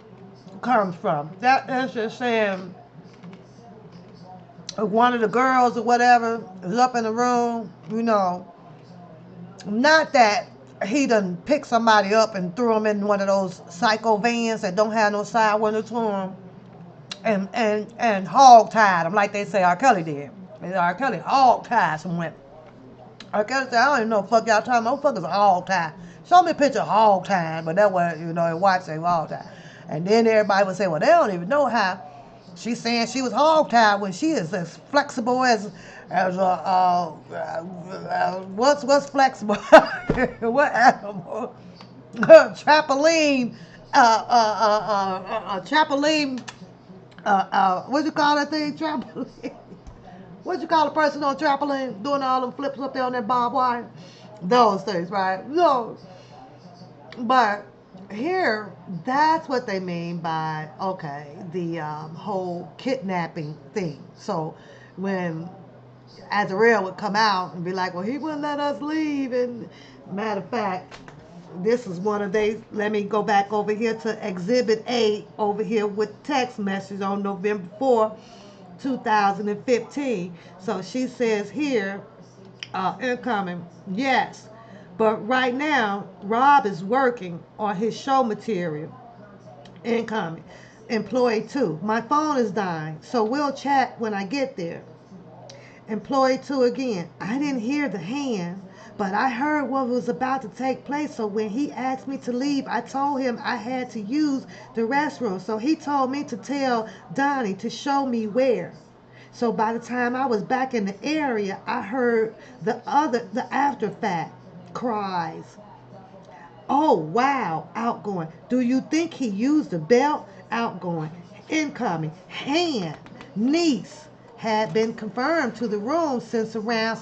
comes from. That's just saying one of the girls or whatever is up in the room, not that he done picked somebody up and threw them in one of those psycho vans that don't have no side window to them and hog tied them like they say R.Kelly did. R.Kelly hog tied some women. R.Kelly said, I don't even know what the fuck y'all talking about. What the fuck is a hog tie? Show me a picture of hog tie, but that was, in watch say hog tie. And then everybody would say, well, they don't even know how. She's saying she was hog tied when she is as flexible as what's flexible? What animal? Trampoline. Trampoline. What you call that thing? Trampoline. What you call a person on trampoline doing all them flips up there on that barbed wire? Those things, right? Those. But here, that's what they mean by, okay, the whole kidnapping thing. So when Azrael would come out and be like, well, he wouldn't let us leave. And matter of fact, this is one of these. Let me go back over here to Exhibit A over here with text message on November 4th. 2015. So she says here, incoming, yes. But right now, Rob is working on his show material. Incoming. Employee 2. My phone is dying, so we'll chat when I get there. Employee 2 again. I didn't hear the hand, but I heard what was about to take place. So when he asked me to leave, I told him I had to use the restroom. So he told me to tell Donnie to show me where. So by the time I was back in the area, I heard the after fact cries. Oh, wow. Outgoing. Do you think he used the belt? Outgoing. Incoming. Hand. Niece had been confirmed to the room since around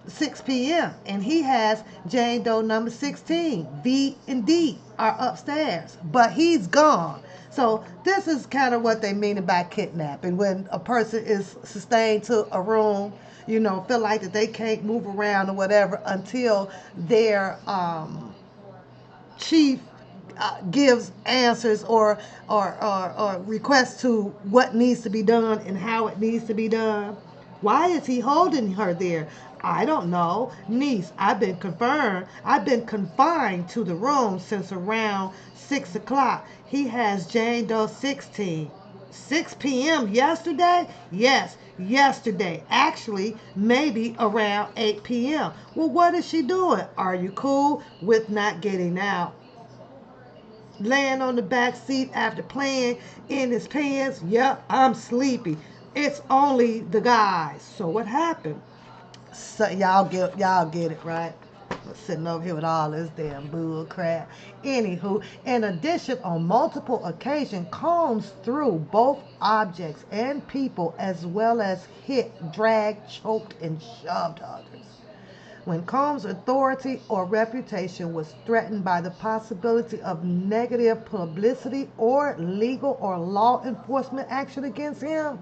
6 p.m. And he has Jane Doe number 16. V and D are upstairs, but he's gone. So this is kind of what they mean by kidnapping. When a person is sustained to a room, feel like that they can't move around or whatever until their chief gives answers or requests to what needs to be done and how it needs to be done. Why is he holding her there? I don't know. Niece, I've been confined to the room since around 6 o'clock. He has Jane Doe 16. 6 p.m. yesterday? Yes, yesterday. Actually, maybe around 8 p.m. Well, what is she doing? Are you cool with not getting out? Laying on the back seat after playing in his pants? Yep, I'm sleepy. It's only the guys. So what happened? So y'all get it, right? I'm sitting over here with all this damn bull crap. Anywho, in addition, on multiple occasions, combs through both objects and people, as well as hit, dragged, choked, and shoved others. When Combs' authority or reputation was threatened by the possibility of negative publicity or legal or law enforcement action against him,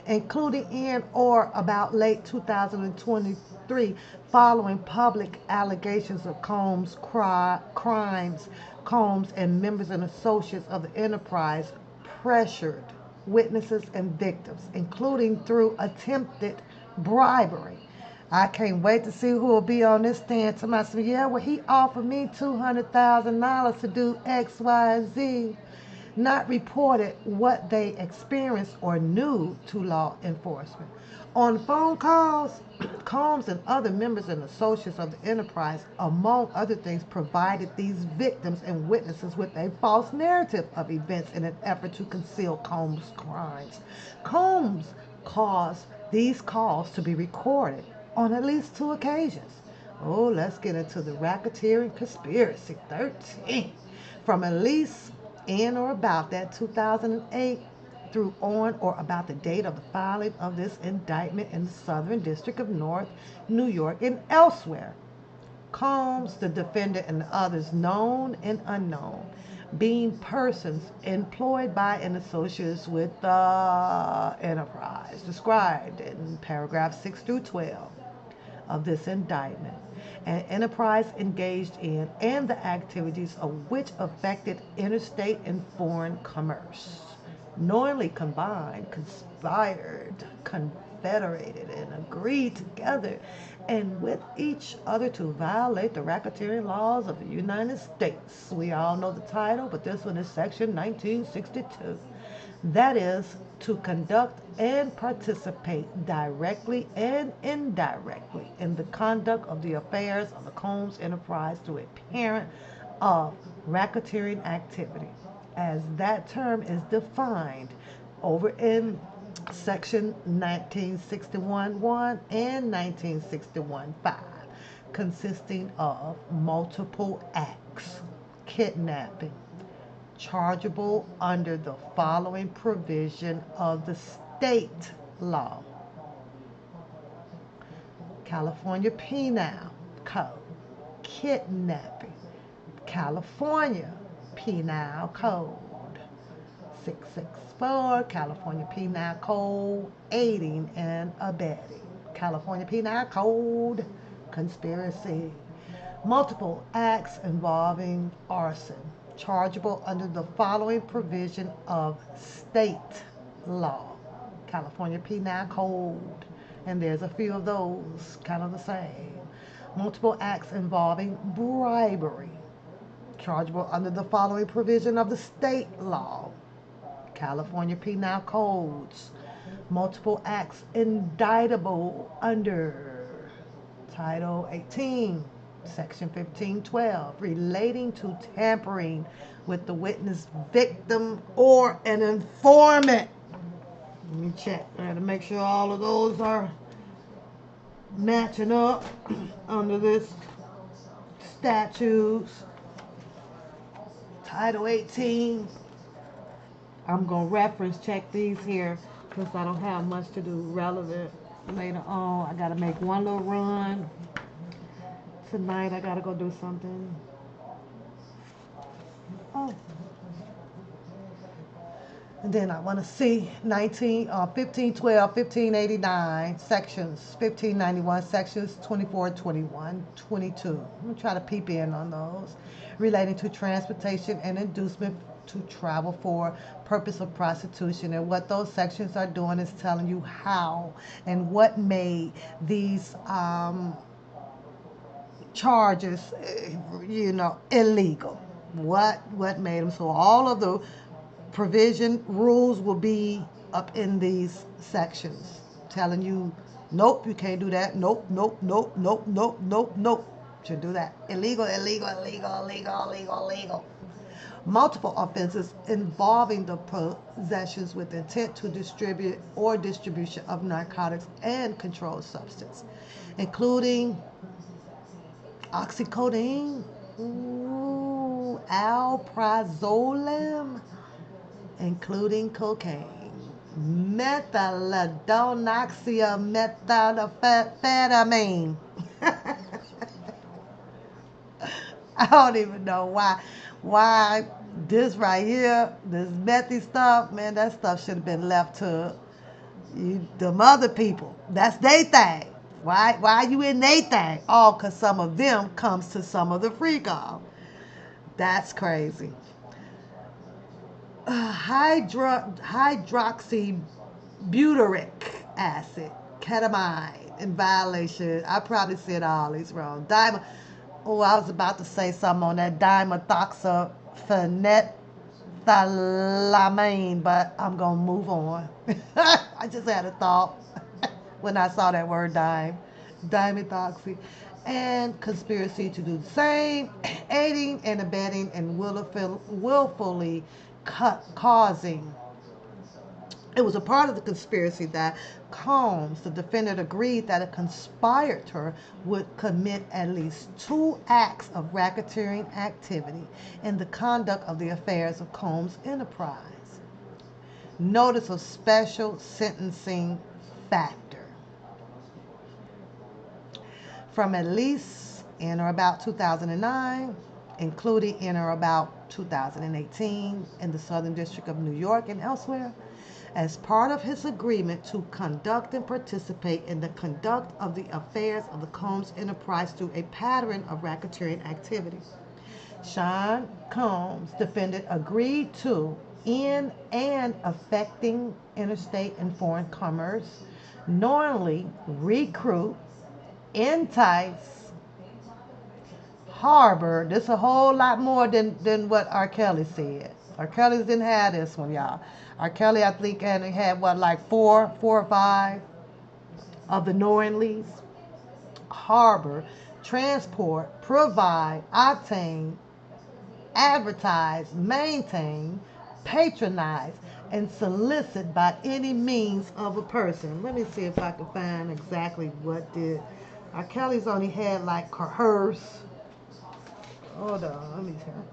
including in or about late 2023, following public allegations of crimes. Combs and members and associates of the enterprise pressured witnesses and victims, including through attempted bribery. I can't wait to see who will be on this stand. Somebody said, yeah, well, he offered me $200,000 to do X, Y, and Z. Not reported what they experienced or knew to law enforcement. On phone calls, Combs and other members and associates of the enterprise, among other things, provided these victims and witnesses with a false narrative of events in an effort to conceal Combs' crimes. Combs caused these calls to be recorded on at least 2 occasions. Oh, let's get into the racketeering conspiracy 13. From at least in or about that 2008 through on or about the date of the filing of this indictment in the Southern District of North New York and elsewhere. Combs, the defendant, and others known and unknown, being persons employed by and associates with the enterprise, described in paragraph 6 through 12 of this indictment, an enterprise engaged in and the activities of which affected interstate and foreign commerce, knowingly combined, conspired, confederated, and agreed together and with each other to violate the racketeering laws of the United States. We all know the title, but this one is Section 1962. That is, to conduct and participate directly and indirectly in the conduct of the affairs of the Combs Enterprise through a parent of racketeering activity, as that term is defined over in Section 1961.1 and 1961.5, consisting of multiple acts, kidnapping, chargeable under the following provision of the state law: California Penal Code, kidnapping, California Penal Code 664, California Penal Code aiding and abetting, California Penal Code conspiracy, multiple acts involving arson, chargeable under the following provision of state law, California Penal Code, and there's a few of those kind of the same. Multiple acts involving bribery, chargeable under the following provision of the state law, California Penal Codes. Multiple acts indictable under Title 18, Section 1512, relating to tampering with the witness, victim, or an informant. Let me check. I gotta make sure all of those are matching up under this statutes. Title 18. I'm gonna reference check these here since I don't have much to do relevant later on. I gotta make one little run. Tonight I gotta go do something. Oh, and then I want to see 1512, 1589, sections 1591, sections 24, 21, 22. I'm going to try to peep in on those relating to transportation and inducement to travel for purpose of prostitution. And what those sections are doing is telling you how and what made these charges, illegal. What made them? So all of the provision rules will be up in these sections, telling you, nope, you can't do that. Nope, nope, nope, nope, nope, nope, nope. Should do that. Illegal, illegal, illegal, illegal, illegal, illegal. Multiple offenses involving the possessions with intent to distribute or distribution of narcotics and controlled substance, including oxycodone, alprazolam, including cocaine, methamphetamine. I don't even know why this right here, this methy stuff, man, that stuff should have been left to them other people. That's their thing. Why you in their thing? All because some of them comes to some of the RICO. That's crazy. Hydroxybutyric acid, ketamine, in violation. I probably said all these wrong. Diamond. Oh, I was about to say something on that dimethoxyphenethylamine, but I'm gonna move on. I just had a thought when I saw that word dimethoxy, and conspiracy to do the same, aiding and abetting and willfully causing. It was a part of the conspiracy that Combs, the defendant, agreed that a conspirator would commit at least 2 acts of racketeering activity in the conduct of the affairs of Combs Enterprise. Notice of special sentencing factor. From at least in or about 2009, including in or about 2018 in the Southern District of New York and elsewhere, as part of his agreement to conduct and participate in the conduct of the affairs of the Combs Enterprise through a pattern of racketeering activity. Sean Combs, defendant, agreed to, in and affecting interstate and foreign commerce, knowingly recruit, entice, harbor. This a whole lot more than what R.Kelly said. R.Kelly didn't have this one, y'all. R.Kelly, I think, had what, like four or five of the knowingly's. Harbor, transport, provide, obtain, advertise, maintain, patronize, and solicit by any means of a person. Let me see if I can find exactly what did. Kelly's only had like coerce. Hold on, let me tell.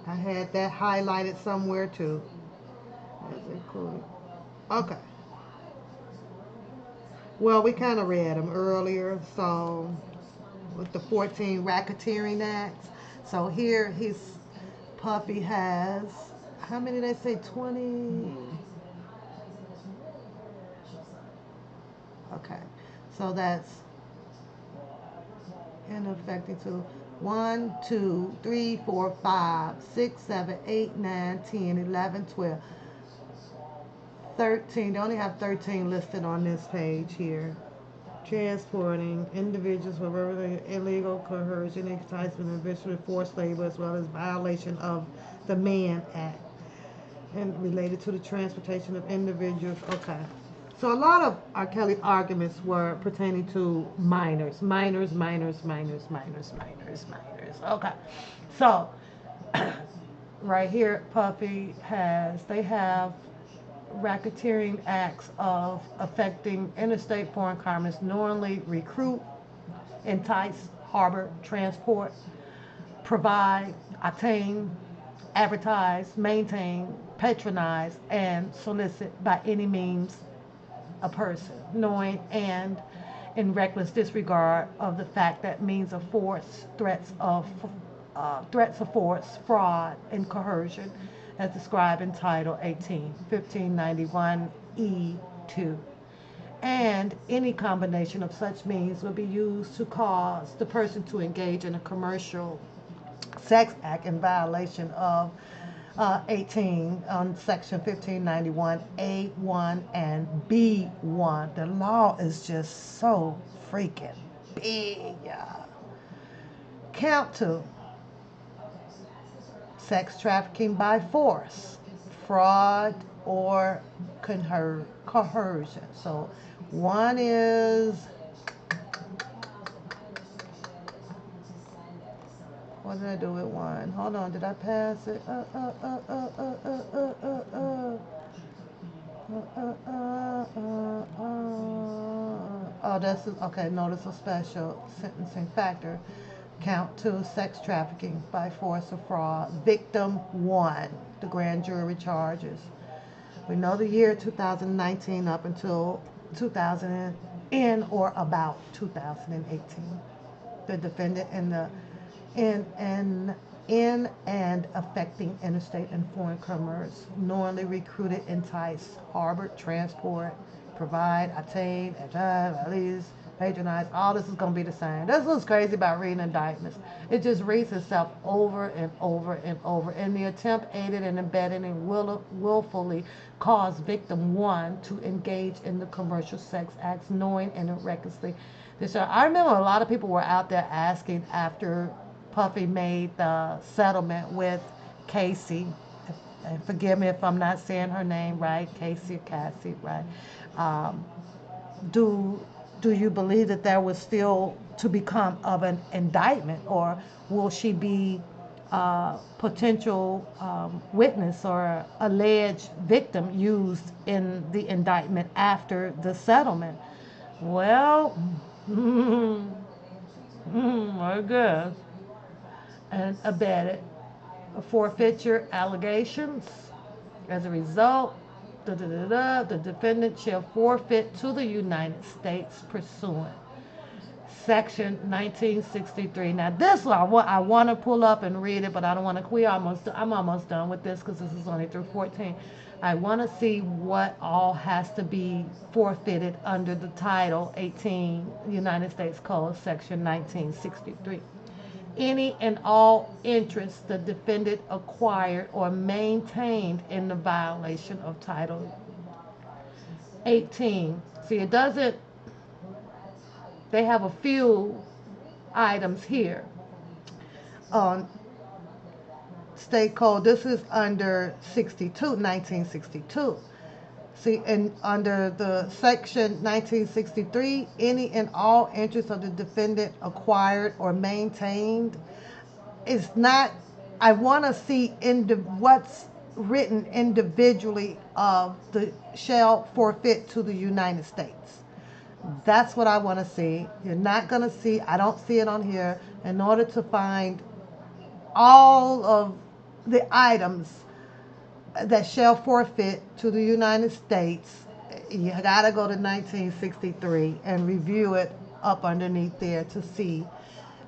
I had that highlighted somewhere too. That's included. Okay. Well, we kind of read them earlier, so with the 14 racketeering acts. So here his Puffy has, how many they say, 20? Okay. So that's in affecting to 1, 2, 3, 4, 5, 6, 7, 8, 9, 10, 11, 12, 13. They only have 13 listed on this page here. Transporting individuals with illegal coercion, enticement, and eventually forced labor, as well as violation of the Mann Act, and related to the transportation of individuals. Okay. So a lot of R. Kelly arguments were pertaining to minors, minors, minors, minors, minors, minors, minors. Okay. So right here, Puffy they have racketeering acts of affecting interstate foreign commerce, knowingly recruit, entice, harbor, transport, provide, attain, advertise, maintain, patronize, and solicit by any means a person, knowing and in reckless disregard of the fact that means of force, threats of force, fraud, and coercion, as described in Title 18, 1591 E2. And any combination of such means will be used to cause the person to engage in a commercial sex act in violation of 18 on Section 1591 A1 and B1. The law is just so freaking big, y'all. Count 2, sex trafficking by force, fraud, or coercion. So one is, what did I do with one? Hold on, did I pass it? Oh, this is okay. Notice a special sentencing factor. Count 2, sex trafficking by force or fraud. Victim 1, the grand jury charges. We know the year 2019 up until 2000 in or about 2018. The defendant in and affecting interstate and foreign commerce, knowingly recruited, enticed, harbored, transport, provide, attain, release, patronize. All this is going to be the same. This is what's crazy about reading indictments. It just reads itself over and over and over. In the attempt, aided and abetted and willfully caused victim 1 to engage in the commercial sex acts, knowing and recklessly. I remember a lot of people were out there asking after Puffy made the settlement with Casey. And forgive me if I'm not saying her name right, Casey or Cassie, right? Um, do do you believe that there was still to become of an indictment, or will she be a potential witness or alleged victim used in the indictment after the settlement? Well, I guess, and abetted forfeiture allegations. As a result, the defendant shall forfeit to the United States pursuant Section 1963. Now, this one I want to pull up and read it, but I don't want to. I'm almost done with this because this is only through 14. I want to see what all has to be forfeited under the Title 18 United States Code, Section 1963. Any and all interests the defendant acquired or maintained in the violation of Title 18. See, it doesn't, they have a few items here on state code. This is under 1962. See, and under the section 1963, any and all interests of the defendant acquired or maintained is not. I want to see what's written individually of the shall forfeit to the United States. That's what I want to see. You're not going to see. I don't see it on here. In order to find all of the items that shall forfeit to the United States, you got to go to 1963 and review it up underneath there to see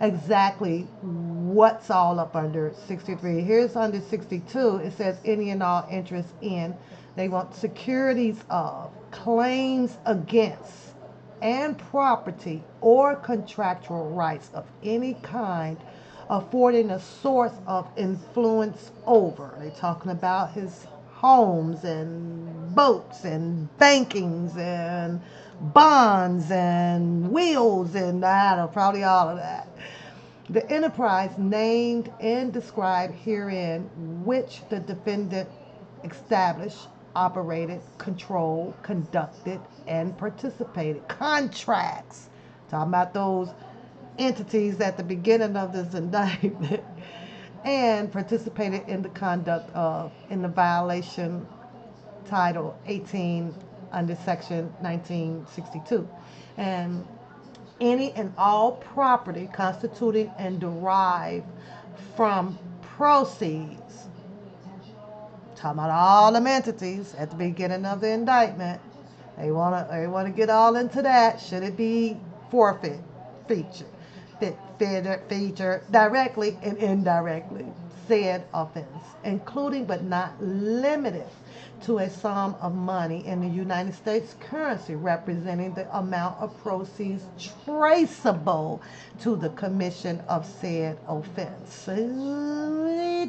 exactly what's all up under 63. Here's under 62. It says any and all interest in. They want securities of, claims against. and property or contractual rights of any kind affording a source of influence over. They're talking about his homes and boats and bankings and bonds and wheels and I don't know, probably all of that. The enterprise named and described herein, which the defendant established, operated, controlled, conducted, and participated. Contracts. Talking about those entities at the beginning of this indictment. And participated in the conduct of, in the violation Title 18 under Section 1962. And any and all property constituting and derived from proceeds. Talking about all them entities at the beginning of the indictment. They wanna get all into that. Should it be forfeit, feature, feature directly and indirectly said offense, including but not limited to a sum of money in the United States currency representing the amount of proceeds traceable to the commission of said offense.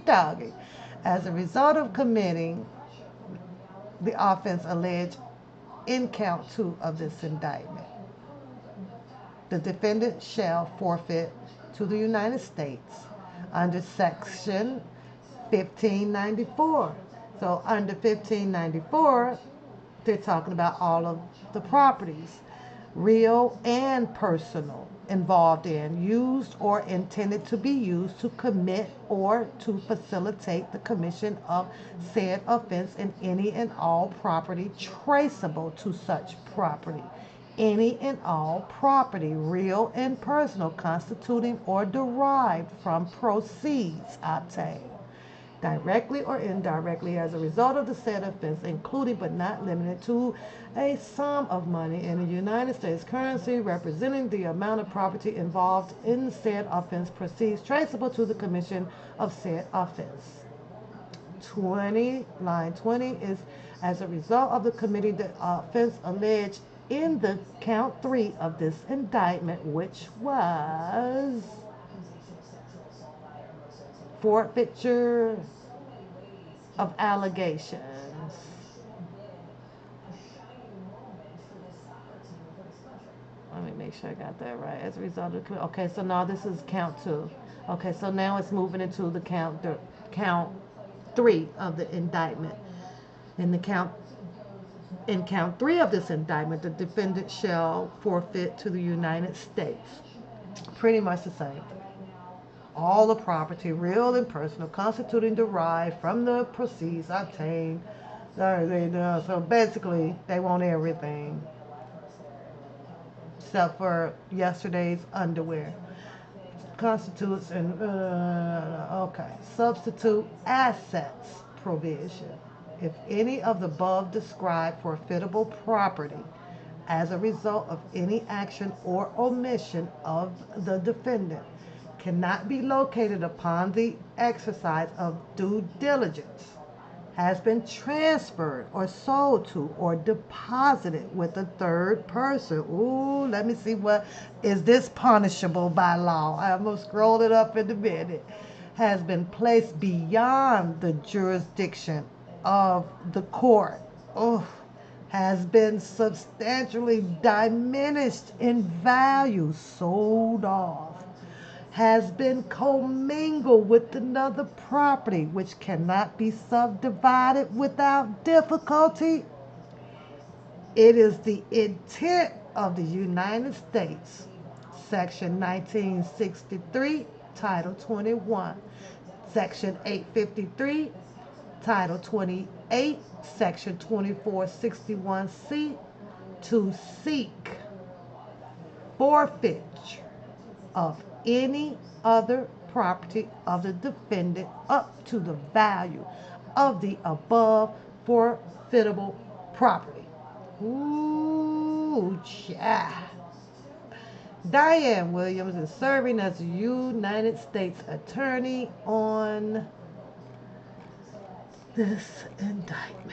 Doggy. As a result of committing the offense alleged in count 2 of this indictment, the defendant shall forfeit to the United States under Section 1594. So under 1594, they're talking about all of the properties, real and personal, involved in, used or intended to be used to commit or to facilitate the commission of said offense in any and all property traceable to such property. Any and all property, real and personal, constituting or derived from proceeds obtained directly or indirectly as a result of the said offense, including but not limited to a sum of money in the United States currency representing the amount of property involved in said offense, proceeds traceable to the commission of said offense. 20, line 20 is as a result of the committing the offense alleged in the count 3 of this indictment, which was forfeiture of allegations. Let me make sure I got that right. As a result of okay, so now this is count 2. Okay, so now it's moving into the count 3 of the indictment. In the count 3 of this indictment, the defendant shall forfeit to the United States. Pretty much the same. All the property, real and personal, constituting derived from the proceeds obtained. So basically, they want everything except for yesterday's underwear. Constitutes and okay, substitute assets provision. If any of the above described forfeitable property as a result of any action or omission of the defendant cannot be located upon the exercise of due diligence, has been transferred or sold to or deposited with a third person. Ooh, let me see, what is this punishable by law? I'm going to scroll it up in a minute. Has been placed beyond the jurisdiction of the court. Oh, has been substantially diminished in value, sold off, has been commingled with another property which cannot be subdivided without difficulty. It is the intent of the United States, Section 1963, Title 21, Section 853, Title 28, Section 2461C, to seek forfeiture of any other property of the defendant up to the value of the above forfeitable property. Ooh, child. Diane Williams is serving as a United States Attorney on this indictment.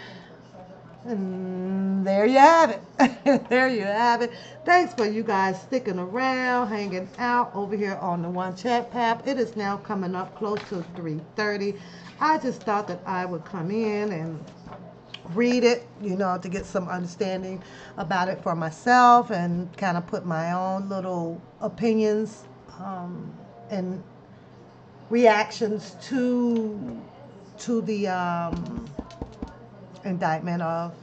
And there you have it. There you have it. Thanks for you guys sticking around, hanging out over here on the One Chat Pap. It is now coming up close to 3:30. I just thought that I would come in and read it, to get some understanding about it for myself and kind of put my own little opinions and reactions to the indictment of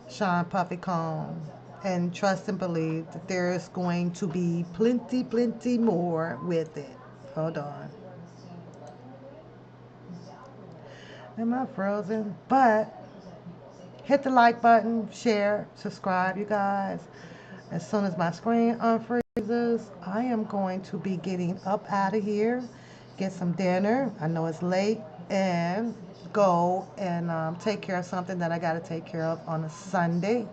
Sean Puffy Combs, and trust and believe that there is going to be plenty, plenty more with it. Hold on. Am I frozen? But hit the like button, share, subscribe, you guys. As soon as my screen unfreezes, I am going to be getting up out of here, get some dinner. I know it's late, and go and take care of something that I got to take care of on a Sunday.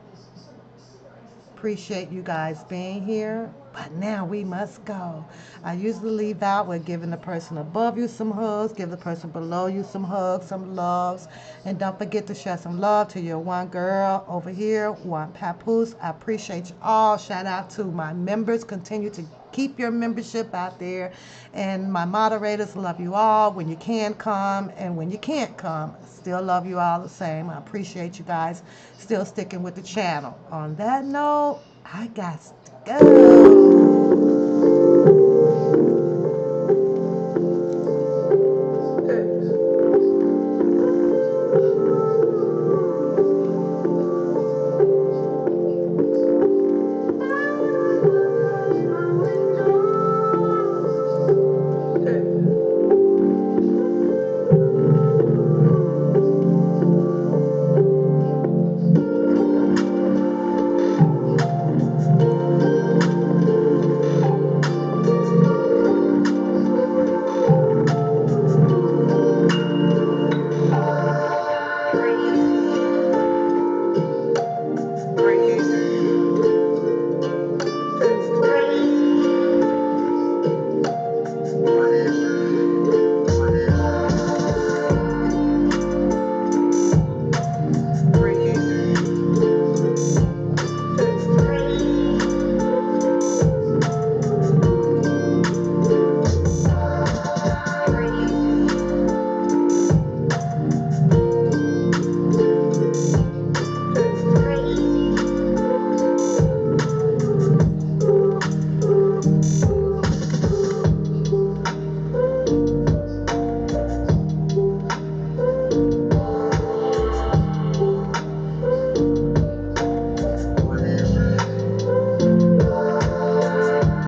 Appreciate you guys being here, but now we must go. I usually leave out with giving the person above you some hugs, give the person below you some hugs, some loves, and don't forget to share some love to your one girl over here, one papoose. I appreciate you all. Shout out to my members. Continue to keep your membership out there, and my moderators, love you all when you can come, and when you can't come, still love you all the same. I appreciate you guys still sticking with the channel. On that note, I got to go.